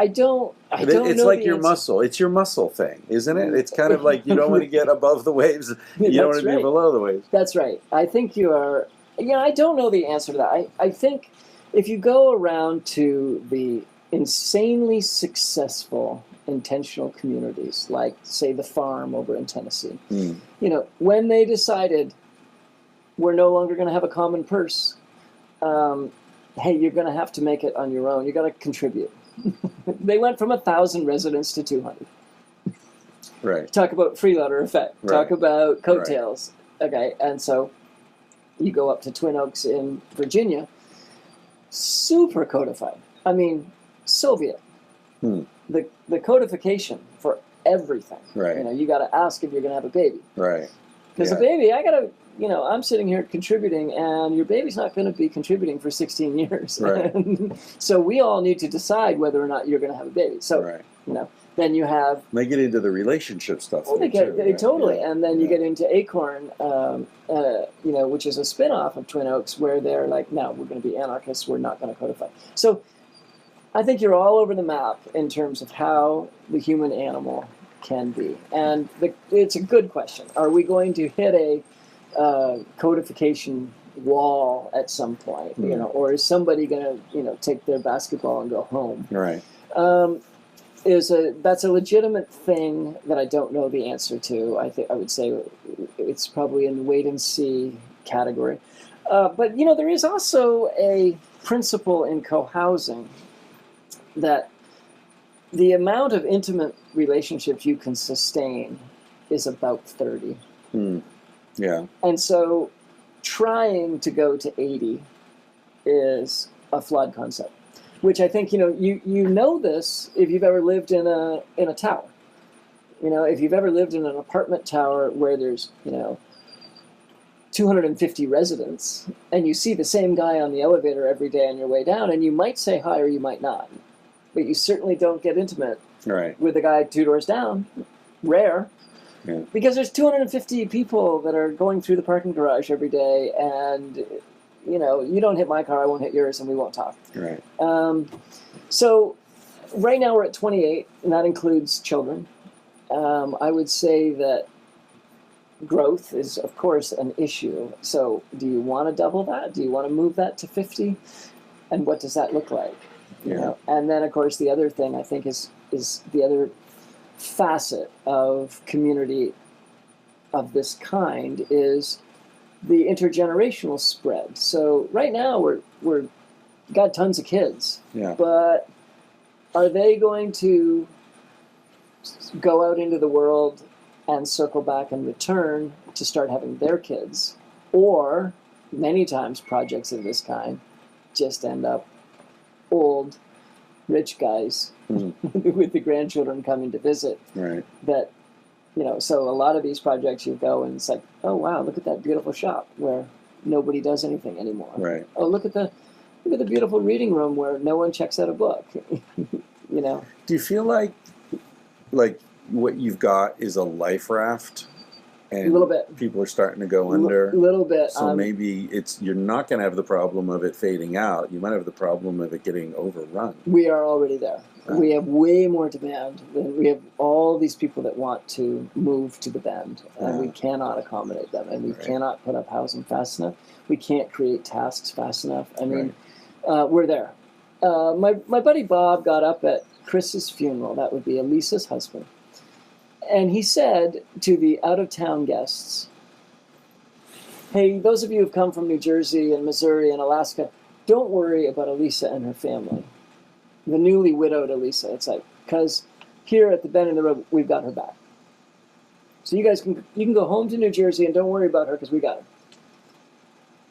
don't. It's know like the your answer. muscle. It's your muscle thing, isn't it? It's kind of like you don't want to get above the waves. You don't want to be below the waves. That's right. I think you are. I don't know the answer to that. I think if you go around to the insanely successful intentional communities, like, say, the farm over in Tennessee, when they decided we're no longer going to have a common purse, hey, you're going to have to make it on your own. You got to contribute. They went from 1,000 residents to 200. Right. Talk about freeloader effect. Right. Talk about coattails. Right. Okay, and so you go up to Twin Oaks in Virginia, super codified. I mean, Soviet. The codification for everything. Right. You got to ask if you're going to have a baby. Right. Because the baby, I got to, I'm sitting here contributing, and your baby's not going to be contributing for 16 years. Right. So we all need to decide whether or not you're going to have a baby. So, then you have... They get into the relationship stuff. Oh, they totally. Yeah. And then you get into Acorn, which is a spin-off of Twin Oaks, where they're like, no, we're going to be anarchists. We're not going to codify. So I think you're all over the map in terms of how the human animal can be. And it's a good question. Are we going to hit a codification wall at some point? Or is somebody going to, take their basketball and go home? Right. That's a legitimate thing that I don't know the answer to. I would say it's probably in the wait and see category. But there is also a principle in co-housing that the amount of intimate relationships you can sustain is about 30. Yeah. And so trying to go to 80 is a flawed concept. Which I think, you know this if you've ever lived in a tower. If you've ever lived in an apartment tower where there's, 250 residents, and you see the same guy on the elevator every day on your way down, and you might say hi or you might not. But you certainly don't get intimate with the guy 2 doors down. Rare. Yeah. Because there's 250 people that are going through the parking garage every day, and... you don't hit my car, I won't hit yours, and we won't talk. Right. So right now we're at 28, and that includes children. I would say that growth is, of course, an issue. So do you want to double that? Do you want to move that to 50? And what does that look like? And then, of course, the other thing I think is the other facet of community of this kind is the intergenerational spread. So right now we're got tons of kids, Yeah. but are they going to go out into the world and circle back and return to start having their kids? Or many times projects of this kind just end up old, rich guys with the grandchildren coming to visit. Right. That, so a lot of these projects you go and it's like, oh wow, look at that beautiful shop where nobody does anything anymore. Right. Oh, look at the beautiful reading room where no one checks out a book. Do you feel like what you've got is a life raft, and A little bit. people are starting to go under? A little bit. So maybe you're not going to have the problem of it fading out. You might have the problem of it getting overrun. We are already there. We have way more demand than we have. All these people that want to move to the Bend, and we cannot accommodate them, and we cannot put up housing fast enough. We can't create tasks fast enough. I mean, we're there. My buddy Bob got up at Chris's funeral. That would be Elisa's husband. And he said to the out-of-town guests, hey, those of you who've come from New Jersey and Missouri and Alaska, don't worry about Elisa and her family. The newly widowed Elisa. It's like, because here at the Bend in the Road, we've got her back. So you guys can go home to New Jersey and don't worry about her because we got her.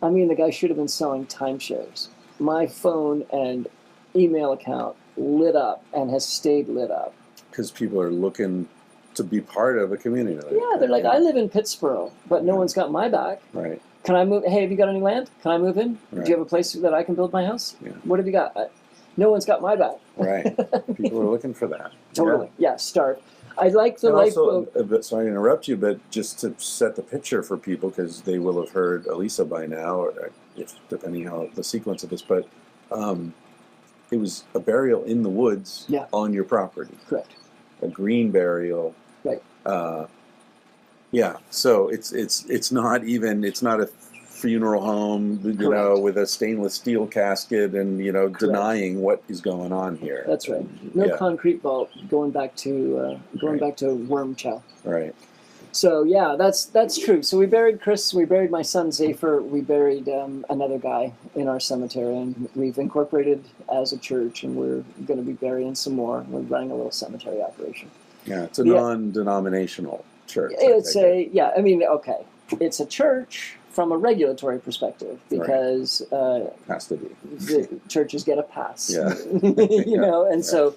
I mean, the guy should have been selling timeshares. My phone and email account lit up and has stayed lit up. Because people are looking to be part of a community. Yeah, they're like, I live in Pittsburgh, but no one's got my back. Right. Can I move? Hey, have you got any land? Can I move in? Right. Do you have a place that I can build my house? Yeah. What have you got? No one's got my back. Right. People are looking for that. Totally. Yeah, start. I like the and also, lifeboat. sorry to interrupt you, but just to set the picture for people, because they will have heard Elisa by now, or depending how the sequence of this, but it was a burial in the woods on your property. Correct. A green burial. Right. So it's not a funeral home, with a stainless steel casket and denying what is going on here. That's right. No concrete vault. Going back to worm chow. Right. So yeah, that's true. So we buried Chris. We buried my son Zafer. We buried another guy in our cemetery, and we've incorporated as a church, and we're going to be burying some more. We're running a little cemetery operation. Yeah, it's a non-denominational church. It's it's a church from a regulatory perspective because has to be. The churches get a pass. Yeah. So,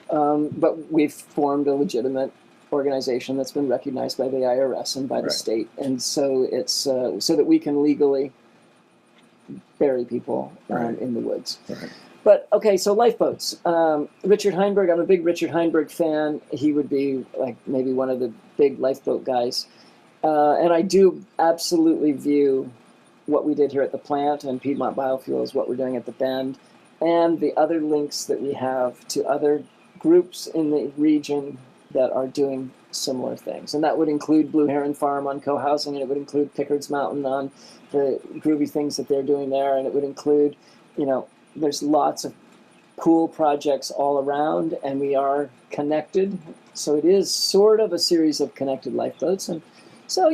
but we've formed a legitimate organization that's been recognized by the IRS and by the state, and so it's so that we can legally bury people in the woods. Right. But okay, so lifeboats. Richard Heinberg, I'm a big Richard Heinberg fan. He would be like maybe one of the big lifeboat guys. And I do absolutely view what we did here at the plant and Piedmont Biofuels, what we're doing at the Bend, and the other links that we have to other groups in the region that are doing similar things. And that would include Blue Heron Farm on co-housing, and it would include Pickard's Mountain on the groovy things that they're doing there, and it would include, there's lots of cool projects all around, and we are connected. So it is sort of a series of connected lifeboats. And so,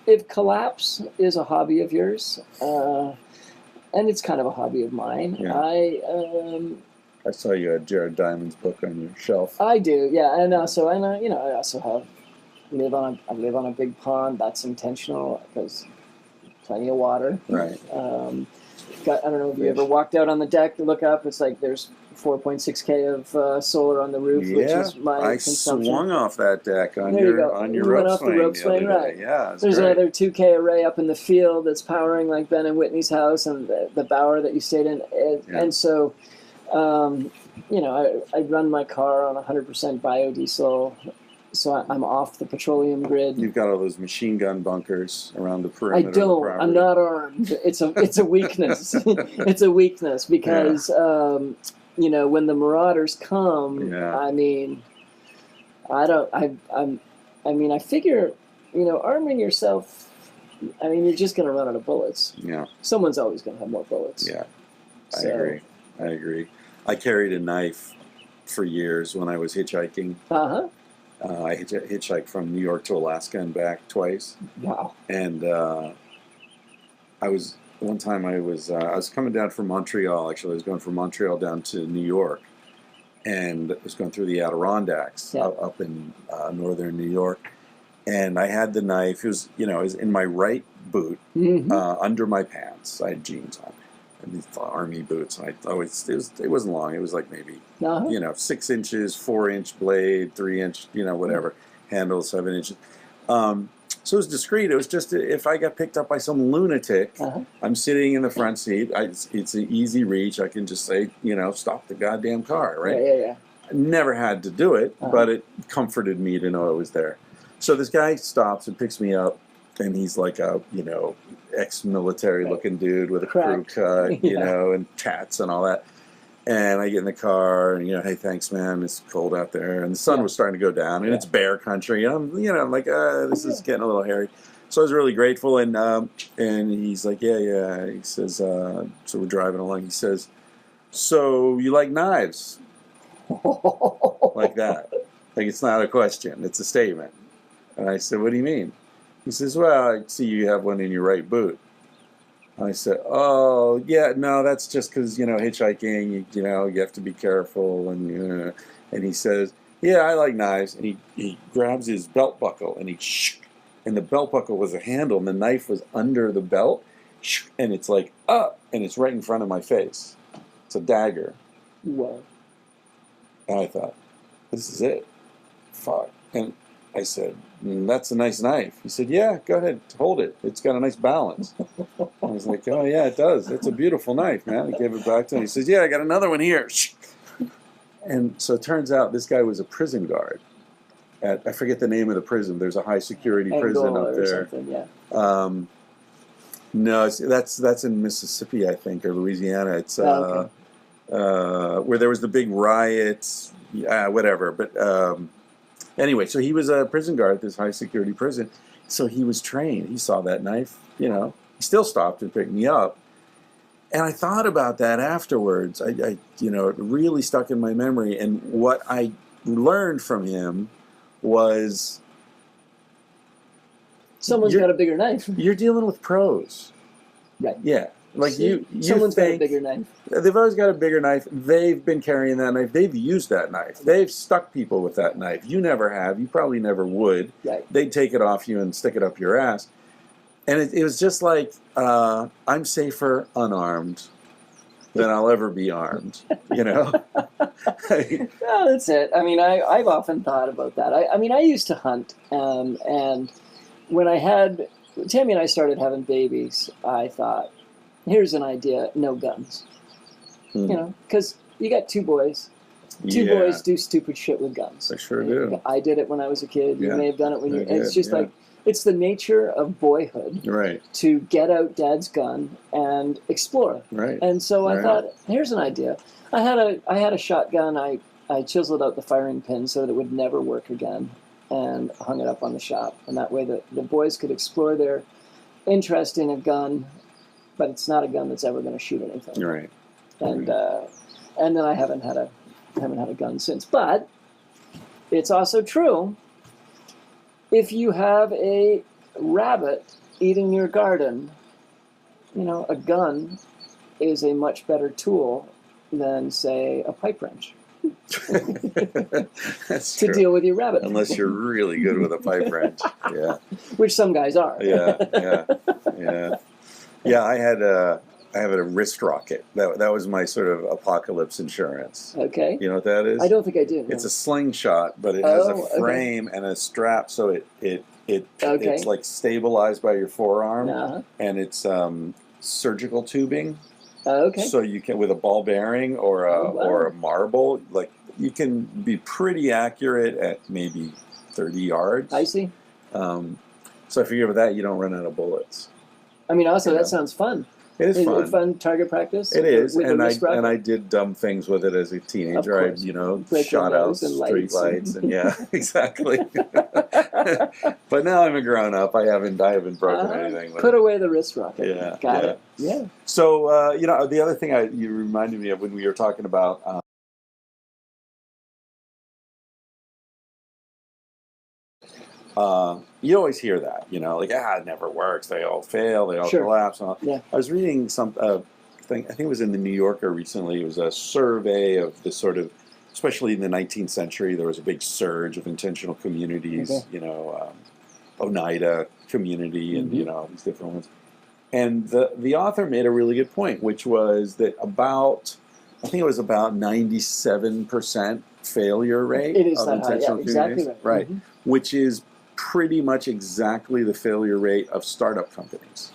if collapse is a hobby of yours, and it's kind of a hobby of mine, I saw you had Jared Diamond's book on your shelf. I do, yeah, and also, I also live on a big pond. That's intentional because plenty of water. Right. I don't know if you ever walked out on the deck to look up. It's like there's 4.6K of solar on the roof, which is my consumption. I swung off that deck on your rope swing. The rope swing, right? Yeah, there's another 2K array up in the field that's powering like Ben and Whitney's house and the Bower that you stayed in, and so. I run my car on 100% biodiesel, so I'm off the petroleum grid. You've got all those machine gun bunkers around the perimeter. I don't. I'm not armed. It's a weakness. It's a weakness because when the marauders come, I figure arming yourself. I mean, you're just going to run out of bullets. Yeah. Someone's always going to have more bullets. Yeah. I agree. I carried a knife for years when I was hitchhiking. Uh-huh. I hitchhiked from New York to Alaska and back twice. Wow. And one time I was coming down from Montreal. Actually, I was going from Montreal down to New York, and I was going through the Adirondacks up in northern New York. And I had the knife. It was in my right boot, under my pants. I had jeans on, and these army boots. And it wasn't long. It was like maybe 6 inches, 4-inch blade, 3-inch, whatever handle, 7 inches. So it was discreet. It was just if I got picked up by some lunatic, I'm sitting in the front seat. It's an easy reach. I can just say, stop the goddamn car, right? Yeah. I never had to do it, but it comforted me to know it was there. So this guy stops and picks me up, and he's like a, ex-military looking dude with a crew cut, and tats and all that. And I get in the car, and hey, thanks, man. It's cold out there, and the sun was starting to go down, and it's bear country. And I'm like, this is getting a little hairy. So I was really grateful, and he's like, yeah. He says, so we're driving along. He says, so you like knives? Like that. Like it's not a question; it's a statement. And I said, what do you mean? He says, well, I see you have one in your right boot. I said, oh, yeah, no, that's just because, hitchhiking, you have to be careful. And he says, yeah, I like knives. And he grabs his belt buckle, and and the belt buckle was a handle, and the knife was under the belt. And it's like, up, and it's right in front of my face. It's a dagger. Whoa. And I thought, this is it. Fuck. And I said, that's a nice knife. He said, yeah, go ahead, hold it. It's got a nice balance. I was like, oh, yeah, it does. It's a beautiful knife, man. I gave it back to him. He says, yeah, I got another one here. And so it turns out this guy was a prison guard. I forget the name of the prison. There's a high-security prison up there. No, that's in Mississippi, I think, or Louisiana. It's where there was the big riots, whatever. But anyway, so he was a prison guard at this high-security prison. So he was trained. He saw that knife, He still stopped and picked me up. And I thought about that afterwards. It really stuck in my memory. And what I learned from him was... Someone's got a bigger knife. You're dealing with pros. Right. Yeah. Like someone's got a bigger knife. They've always got a bigger knife. They've been carrying that knife. They've used that knife. They've stuck people with that knife. You never have. You probably never would. Right. They'd take it off you and stick it up your ass. And it was just like, I'm safer unarmed than I'll ever be armed. Well, that's it. I mean, I've often thought about that. I used to hunt, and when Tammy and I started having babies, I thought, here's an idea, no guns. Because you got two boys. Two boys do stupid shit with guns. They sure do. I did it when I was a kid. You may have done it when you... It's just like, it's the nature of boyhood to get out Dad's gun and explore. Right. And so I thought, here's an idea. I had a shotgun. I chiseled out the firing pin so that it would never work again, and hung it up on the shop. And that way the boys could explore their interest in a gun, but it's not a gun that's ever going to shoot anything. Right. And then I haven't had a gun since. But it's also true, if you have a rabbit eating your garden, a gun is a much better tool than, say, a pipe wrench. That's to true. Deal with your rabbit. Unless you're really good with a pipe wrench. Yeah. Which some guys are. Yeah. I had a wrist rocket. That was my sort of apocalypse insurance. Okay. You know what that is? I don't think I do. No. It's a slingshot, but it has a frame and a strap, so it's like stabilized by your forearm, and it's surgical tubing. Okay. So you can, with a ball bearing or a marble, like you can be pretty accurate at maybe 30 yards. I see. So I figure with that, you don't run out of bullets. I mean, also that sounds fun. It is fun. It fun target practice? It is, with and I did dumb things with it as a teenager. I shot out street lights, and exactly. But now I'm a grown up. I haven't broken anything. Put away the wrist rocket. Yeah, got it. Yeah. So the other thing you reminded me of when we were talking about. You always hear that, like, it never works. They all fail. They all Sure. collapse. And all. Yeah. I was reading some thing. I think it was in the New Yorker recently. It was a survey of this sort of, especially in the 19th century, there was a big surge of intentional communities. Okay. Oneida community, and all these different ones. And the author made a really good point, which was that I think it was about 97% failure rate It is of that high. intentional Yeah, exactly communities. right. Right. Which is pretty much exactly the failure rate of startup companies.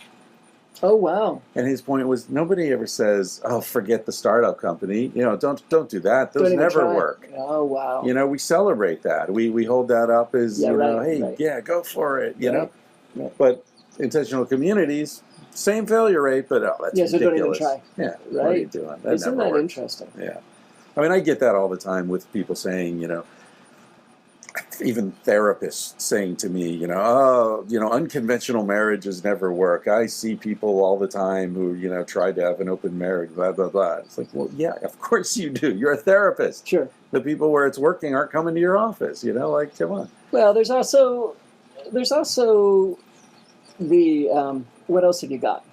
Oh, wow. And his point was, nobody ever says, "Oh, forget the startup company. Don't do that. Those Don't even never try. work." Oh, wow. We celebrate that. We hold that up as Yeah, right, hey, right. yeah, go for it. Right, right. But intentional communities, same failure rate, but that's So don't even ridiculous. try. Yeah, Right. what are you doing? That Isn't never that works. interesting? Yeah, I mean, I get that all the time with people saying, even therapists saying to me, unconventional marriages never work. I see people all the time who, try to have an open marriage, blah, blah, blah. It's like, well, yeah, of course you do. You're a therapist. Sure. The people where it's working aren't coming to your office, come on. Well, there's also the what else have you got?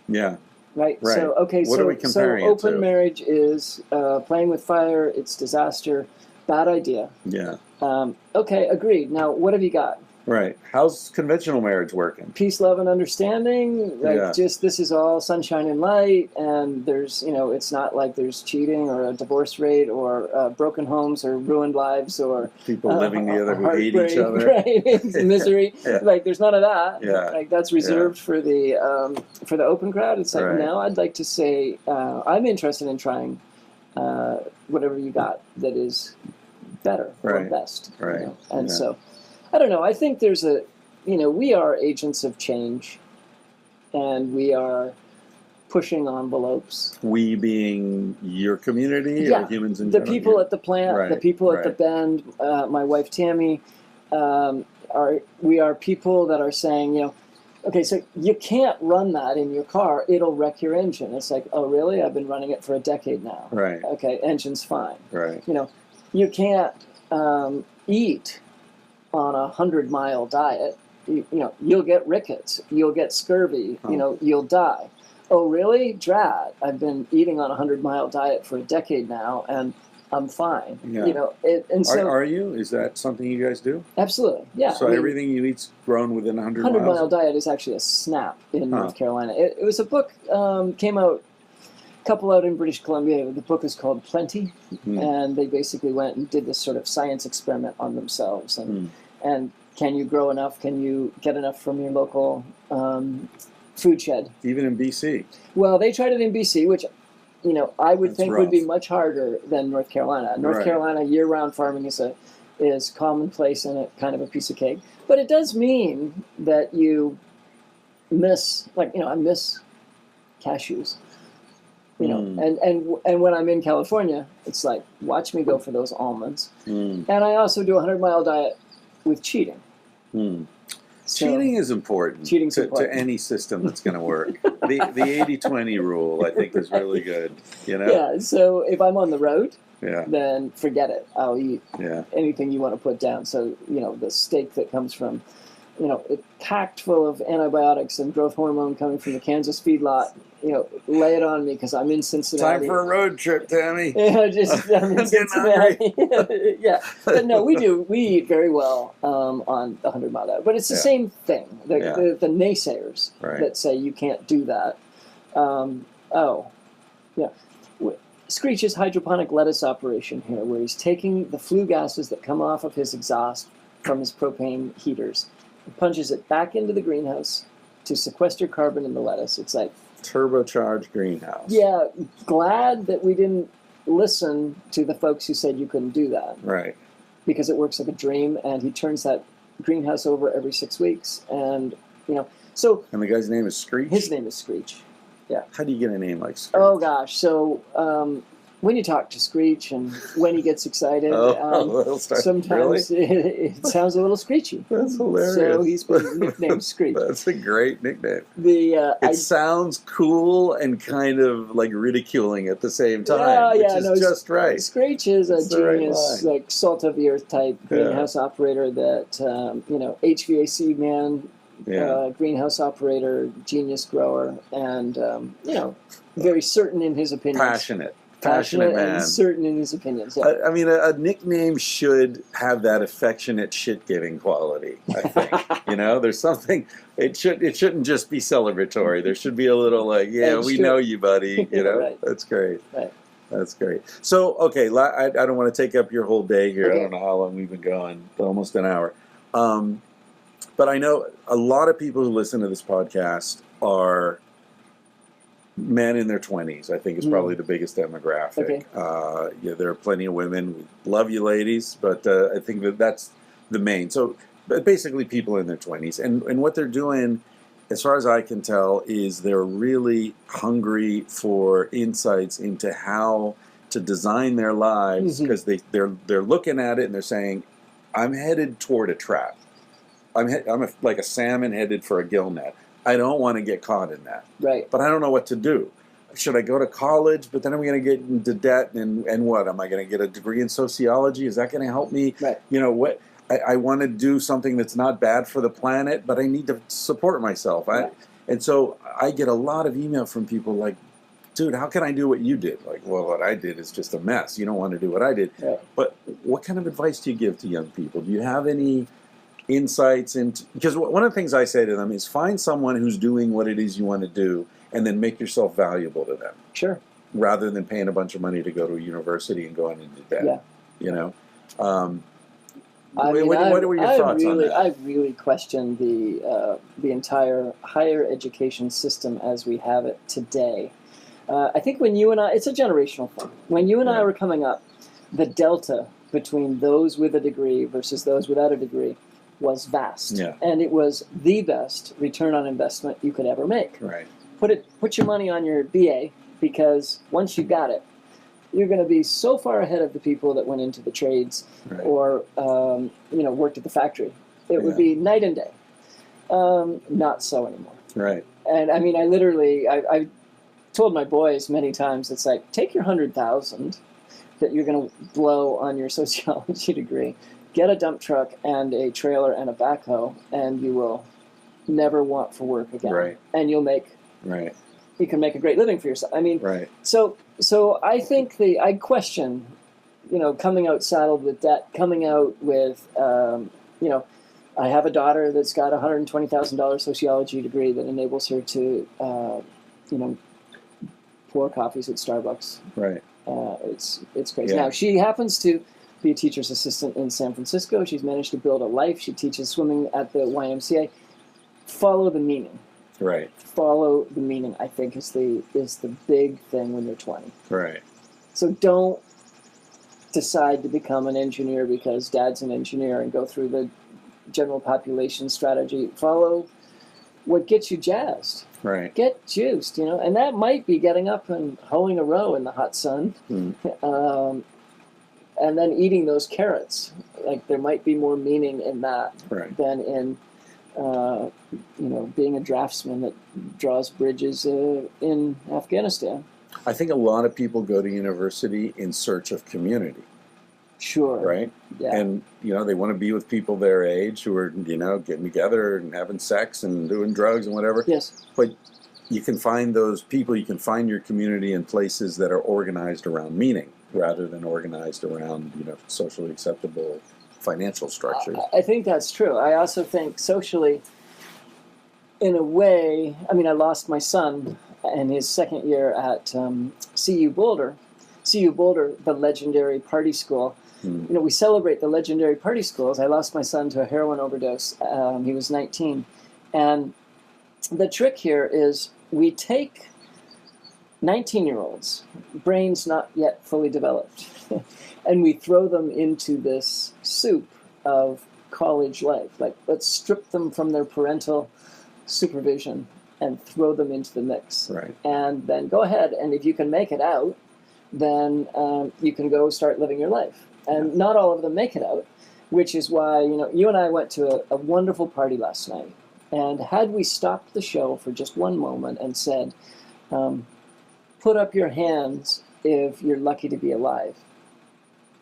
Yeah. Right. Right. So okay. What are we comparing it open to? marriage is playing with fire. It's disaster. Bad idea. Yeah. Okay. Agreed. Now, what have you got? Right. How's conventional marriage working? Peace, love, and understanding. Like, Yeah. just this is all sunshine and light, and there's, it's not like there's cheating or a divorce rate or broken homes or ruined lives or People living together who hate each heartbreak, other. right? Misery. Yeah. Like, there's none of that. Yeah. Like, that's reserved for the open crowd. It's like, Right. now I'd like to say I'm interested in trying whatever you got that is better or Right. best. Right. And Yeah. so, I don't know. I think there's we are agents of change, and we are pushing envelopes. We being your community Yeah. or humans in The general? people at the plant, the Right, people at the right. bend, my wife Tammy, we are people that are saying, okay, so you can't run that in your car; it'll wreck your engine. It's like, oh, really? I've been running it for a decade now. Right. Okay, engine's fine. Right. You can't eat on a 100-mile diet. You'll get rickets, you'll get scurvy, you'll die. Oh, really? Drat. I've been eating on a 100-mile diet for a decade now, and I'm fine. Yeah. And so Are you? Is that something you guys do? absolutely, yeah. So everything you eat's grown within 100 miles? 100-mile diet is actually a snap in North Carolina. It was a book, came out, a couple out in British Columbia. The book is called Plenty, and they basically went and did this sort of science experiment on themselves. And can you grow enough? Can you get enough from your local food shed? Even in BC? Well, they tried it in BC, which, I would That's think rough. would be much harder than North Carolina. North Right. Carolina, year-round farming is commonplace and a kind of a piece of cake. But it does mean that you miss, I miss cashews. And when I'm in California, it's like, watch me go for those almonds. And I also do a 100-mile diet with cheating. So, Cheating is important, Cheating's important. to any system that's going to work. The 80-20 rule, I think, is really good. Yeah, so if I'm on the road, Yeah. then forget it. I'll eat Yeah. anything you want to put down. So, the steak that comes from, it packed full of antibiotics and growth hormone coming from the Kansas feedlot, lay it on me because I'm in Cincinnati. Time for a road trip, Tammy. I'm in Cincinnati. Yeah, but no, we eat very well on the 100-mile diet. But it's the same thing. The naysayers Right. that say you can't do that. Screech's hydroponic lettuce operation here, where he's taking the flue gases that come off of his exhaust from his propane heaters and punches it back into the greenhouse to sequester carbon in the lettuce. It's like, Turbocharged greenhouse. yeah, glad that we didn't listen to the folks who said you couldn't do that, Right. because it works like a dream, and he turns that greenhouse over every 6 weeks. And, so And the guy's name is Screech? his name is Screech. How do you get a name like Screech? Oh, gosh. So when you talk to Screech and when he gets excited, it'll start, sometimes really? it sounds a little screechy. That's hilarious. So he's been nicknamed Screech. That's a great nickname. It Sounds cool and kind of like ridiculing at the same time, which is just right. Screech is a right genius, line. like salt of the earth type greenhouse operator that, HVAC man, greenhouse operator, genius grower, and, very certain in his opinions. Passionate man. And certain in his opinions. Yeah. I mean, a nickname should have that affectionate shit-giving quality, I think. There's something, it shouldn't just be celebratory. There should be a little like, we know you, buddy. Right. That's great. Right. That's great. So, okay, I don't want to take up your whole day here. Okay. I don't know how long we've been going, almost an hour. But I know a lot of people who listen to this podcast are men in their 20s, I think, is probably the biggest demographic. Okay. There are plenty of women. We love you, ladies, but I think that's the main. So, but basically, people in their 20s. And what they're doing, as far as I can tell, is they're really hungry for insights into how to design their lives, because they're looking at it and they're saying, I'm headed toward a trap. I'm like a salmon headed for a gill net. I don't want to get caught in that. Right. But I don't know what to do. Should I go to college? But then I'm going to get into debt, and what? Am I going to get a degree in sociology? Is that going to help me? Right. What? I want to do something that's not bad for the planet, but I need to support myself. Right. And so I get a lot of email from people like, dude, how can I do what you did? Like, well, what I did is just a mess. You don't want to do what I did. Right. But what kind of advice do you give to young people? Do you have any insights into, because one of the things I say to them is find someone who's doing what it is you want to do and then make yourself valuable to them. Sure. Rather than paying a bunch of money to go to a university and going into debt. Yeah. What were your thoughts on that? I really question the entire higher education system as we have it today. I think when you and I, it's a generational thing. When you and I were coming up, the delta between those with a degree versus those without a degree was vast. Yeah. And it was the best return on investment you could ever make. Right. Put your money on your BA, because once you got it, you're going to be so far ahead of the people that went into the trades or worked at the factory. It would be night and day. Not so anymore. Right. And I mean, I told my boys many times, it's like, take your 100,000 that you're going to blow on your sociology degree, get a dump truck and a trailer and a backhoe, and you will never want for work again. Right. And you'll make. Right. You can make a great living for yourself. I mean, right. So I think I question, coming out saddled with debt, coming out with, I have a daughter that's got a $120,000 sociology degree that enables her to, pour coffees at Starbucks. Right. It's crazy. Yeah. Now, she happens to be a teacher's assistant in San Francisco. She's managed to build a life. She teaches swimming at the YMCA. Follow the meaning. Right. Follow the meaning, I think, is the big thing when you're 20. Right. So don't decide to become an engineer because dad's an engineer and go through the general population strategy. Follow what gets you jazzed. Right. Get juiced, and that might be getting up and hoeing a row in the hot sun, and then eating those carrots. Like, there might be more meaning in that than in being a draftsman that draws bridges in Afghanistan. I think a lot of people go to university in search of community. Sure. Right? Yeah. And, they want to be with people their age who are, getting together and having sex and doing drugs and whatever. Yes. But you can find those people, you can find your community in places that are organized around meaning rather than organized around, socially acceptable financial structures. I think that's true. I also think socially, in a way, I lost my son in his second year at CU Boulder. CU Boulder, the legendary party school. We celebrate the legendary party schools. I lost my son to a heroin overdose. He was 19. And the trick here is we take 19-year-olds, brains not yet fully developed, and we throw them into this soup of college life. Like, let's strip them from their parental supervision and throw them into the mix. Right. And then go ahead, and if you can make it out, then you can go start living your life. And not all of them make it out, which is why, you and I went to a wonderful party last night. And had we stopped the show for just one moment and said, put up your hands if you're lucky to be alive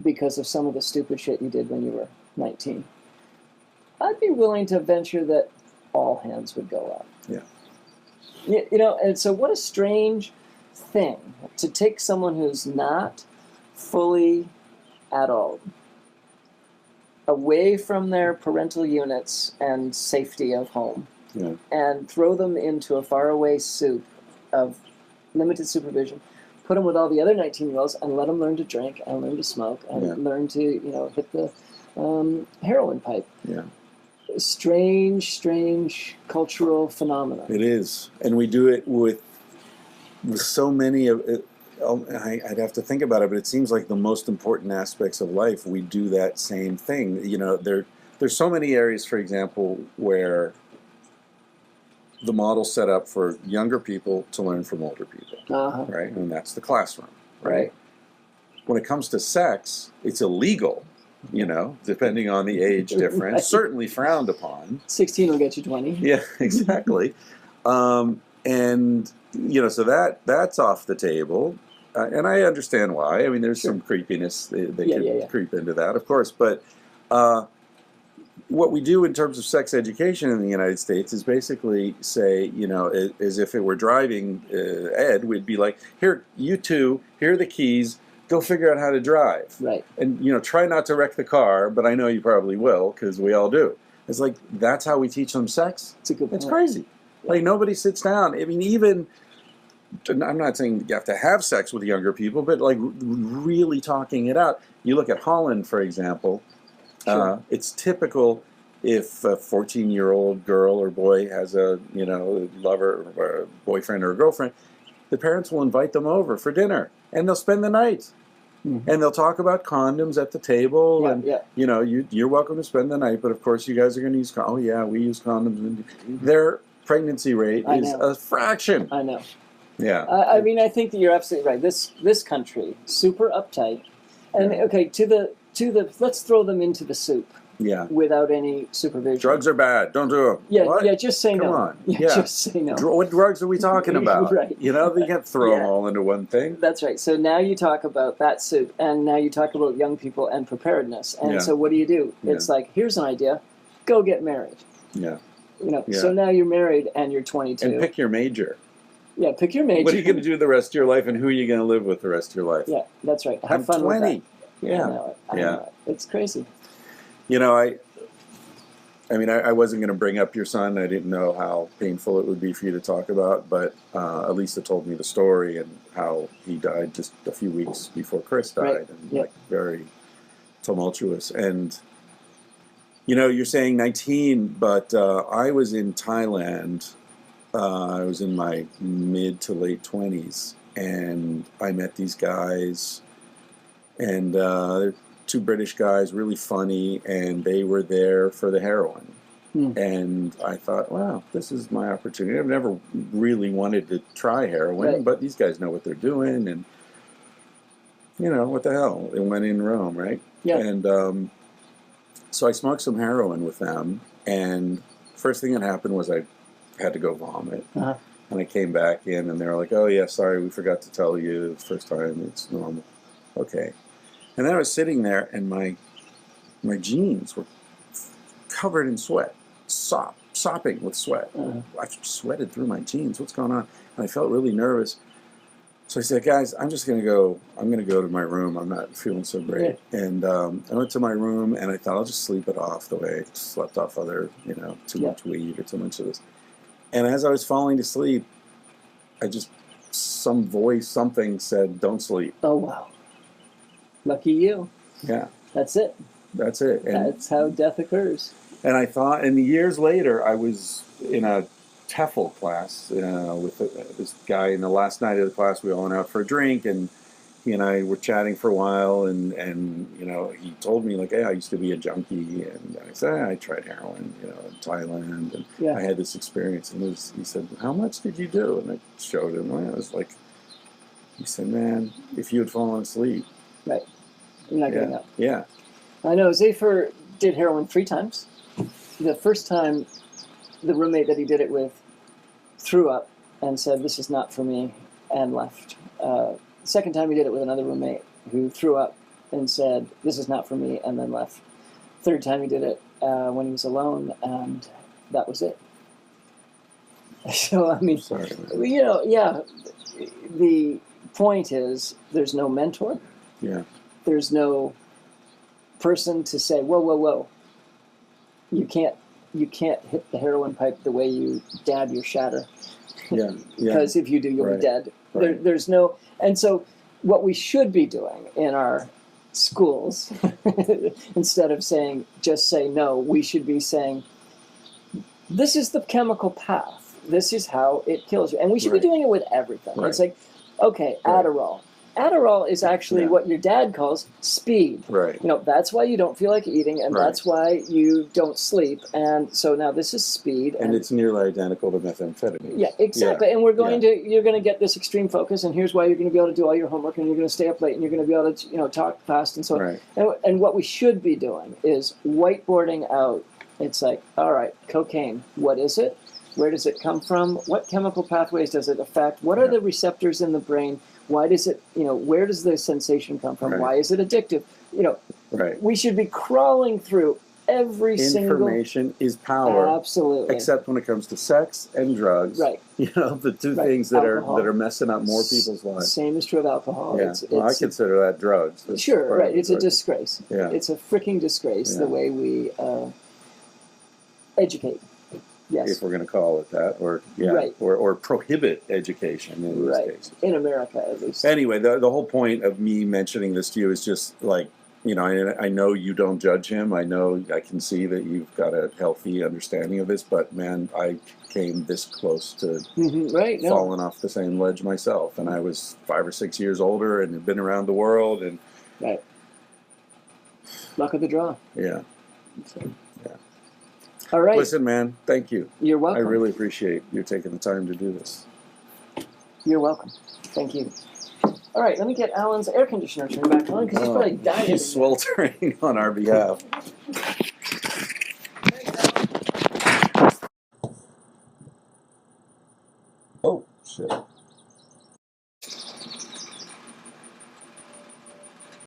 because of some of the stupid shit you did when you were 19, I'd be willing to venture that all hands would go up. Yeah. And so what a strange thing to take someone who's not fully adult away from their parental units and safety of home and throw them into a faraway soup of limited supervision, put them with all the other 19-year-olds and let them learn to drink and learn to smoke and learn to, hit the heroin pipe. Yeah. Strange cultural phenomenon. It is. And we do it with so many of it. I'd have to think about it, but it seems like the most important aspects of life, we do that same thing. There's so many areas, for example, where the model's set up for younger people to learn from older people, right? And that's the classroom, right? When it comes to sex, it's illegal, depending on the age difference, Right. Certainly frowned upon. 16 will get you 20. Yeah, exactly. So that's off the table. And I understand why. I mean, there's some creepiness that can creep into that, of course. But what we do in terms of sex education in the United States is basically say, as if it were driving ed, we'd be like, here, you two, here are the keys, go figure out how to drive. Right. And, try not to wreck the car, but I know you probably will, because we all do. It's like, that's how we teach them sex? It's a good point. It's crazy. Yeah. Like, nobody sits down. I mean, even... I'm not saying you have to have sex with younger people, but like really talking it out. You look at Holland, for example. Sure. It's typical if a 14-year-old girl or boy has a lover or a boyfriend or a girlfriend, the parents will invite them over for dinner and they'll spend the night. Mm-hmm. And they'll talk about condoms at the table, you're welcome to spend the night, but of course you guys are going to use condoms. Oh yeah, we use condoms. Their pregnancy rate is a fraction. I know. Yeah. I mean, I think that you're absolutely right. This country, super uptight, and let's throw them into the soup. Yeah. Without any supervision. Drugs are bad. Don't do them. Yeah. What? Yeah. Just say no. Come on. Yeah. Just say no. What drugs are we talking about? Right. They can't throw them all into one thing. That's right. So now you talk about that soup, and now you talk about young people and preparedness. And so what do? It's like, here's an idea. Go get married. Yeah. So now you're married and you're 22. And pick your major. Yeah, pick your major. What are you going to do the rest of your life, and who are you going to live with the rest of your life? Yeah, that's right. Have fun 20. with that. Yeah. I know it. It's crazy. I wasn't going to bring up your son. I didn't know how painful it would be for you to talk about, but Elisa told me the story and how he died just a few weeks before Chris died, right. And very tumultuous. And you're saying 19, but I was in Thailand. I was in my mid to late 20s, and I met these guys, and they're two British guys, really funny, and they were there for the heroin. And I thought, wow, this is my opportunity. I've never really wanted to try heroin, but these guys know what they're doing, and what the hell? It went in Rome, right? Yeah. And so I smoked some heroin with them, and first thing that happened was I had to go vomit. And I came back in, and they were like, oh yeah, sorry, we forgot to tell you the first time. It's normal. Okay. And then I was sitting there, and my jeans were covered in sweat, sopping with sweat. I sweated through my jeans. What's going on? And I felt really nervous. So I said, guys, I'm going to go to my room. I'm not feeling so great. Yeah. And I went to my room, and I thought I'll just sleep it off the way I slept off other, too much weed or too much of this. And as I was falling to sleep, something said, don't sleep. Oh, wow. Lucky you. Yeah. That's it. That's it. And that's how death occurs. And I thought, and years later, I was in a TEFL class with this guy. In the last night of the class, we all went out for a drink, and he and I were chatting for a while, and he told me, like, hey, I used to be a junkie, and I said, I tried heroin, in Thailand, and I had this experience, and he said, how much did you do? And I showed him, it was like He said, man, if you had fallen asleep. Right. I'm not getting up. Yeah. I know Zafer did heroin 3 times. The first time, the roommate that he did it with threw up and said, "This is not for me," and left. The second time he did it with another roommate who threw up and said, "This is not for me," and then left. Third time he did it when he was alone, and that was it. So, I mean, Sorry. you know, yeah, the point is there's no mentor. Yeah. There's no person to say, whoa, whoa, whoa. You can't hit the heroin pipe the way you dab your shatter. Yeah. Because if you do, you'll Right. be dead. Right. There's no, and so what we should be doing in our schools, instead of saying, just say no, we should be saying, this is the chemical path. This is how it kills you. And we should Right. be doing it with everything. Right. It's like, okay, Right. Adderall. Adderall is actually Yeah. what your dad calls speed. Right. You know, that's why you don't feel like eating, and Right. that's why you don't sleep. And so now this is speed. And it's nearly identical to methamphetamine. Yeah, exactly. Yeah. And we're going you're going to get this extreme focus, and here's why you're going to be able to do all your homework, and you're going to stay up late, and you're going to be able to, talk fast and so on. Right. And what we should be doing is whiteboarding out. It's like, all right, cocaine, what is it? Where does it come from? What chemical pathways does it affect? What are Yeah. the receptors in the brain? Why does it, where does the sensation come from? Right. Why is it addictive? Right. We should be crawling through every single. Information is power. Absolutely. Except when it comes to sex and drugs. Right. The two Right. things that Alcohol. are messing up more people's lives. Same is true of alcohol. Yeah. I consider that drugs. That's Sure, part right. of the It's a drug. disgrace. Yeah. It's a freaking disgrace Yeah. the way we educate. Yes. If we're going to call it that, or Right. or prohibit education in this Right. case. In America, at least. Anyway, the whole point of me mentioning this to you is just like, I know you don't judge him. I know I can see that you've got a healthy understanding of this, but man, I came this close to Right. No. falling off the same ledge myself, and I was 5 or 6 years older and had been around the world, and Right. Luck of the draw. yeah. All right. Listen, man, thank you. You're I welcome. really appreciate you taking the time to do this. You're welcome. Thank you. All right. Let me get Alan's air conditioner turned back on because he's probably dying. He's sweltering on our behalf. Oh, shit.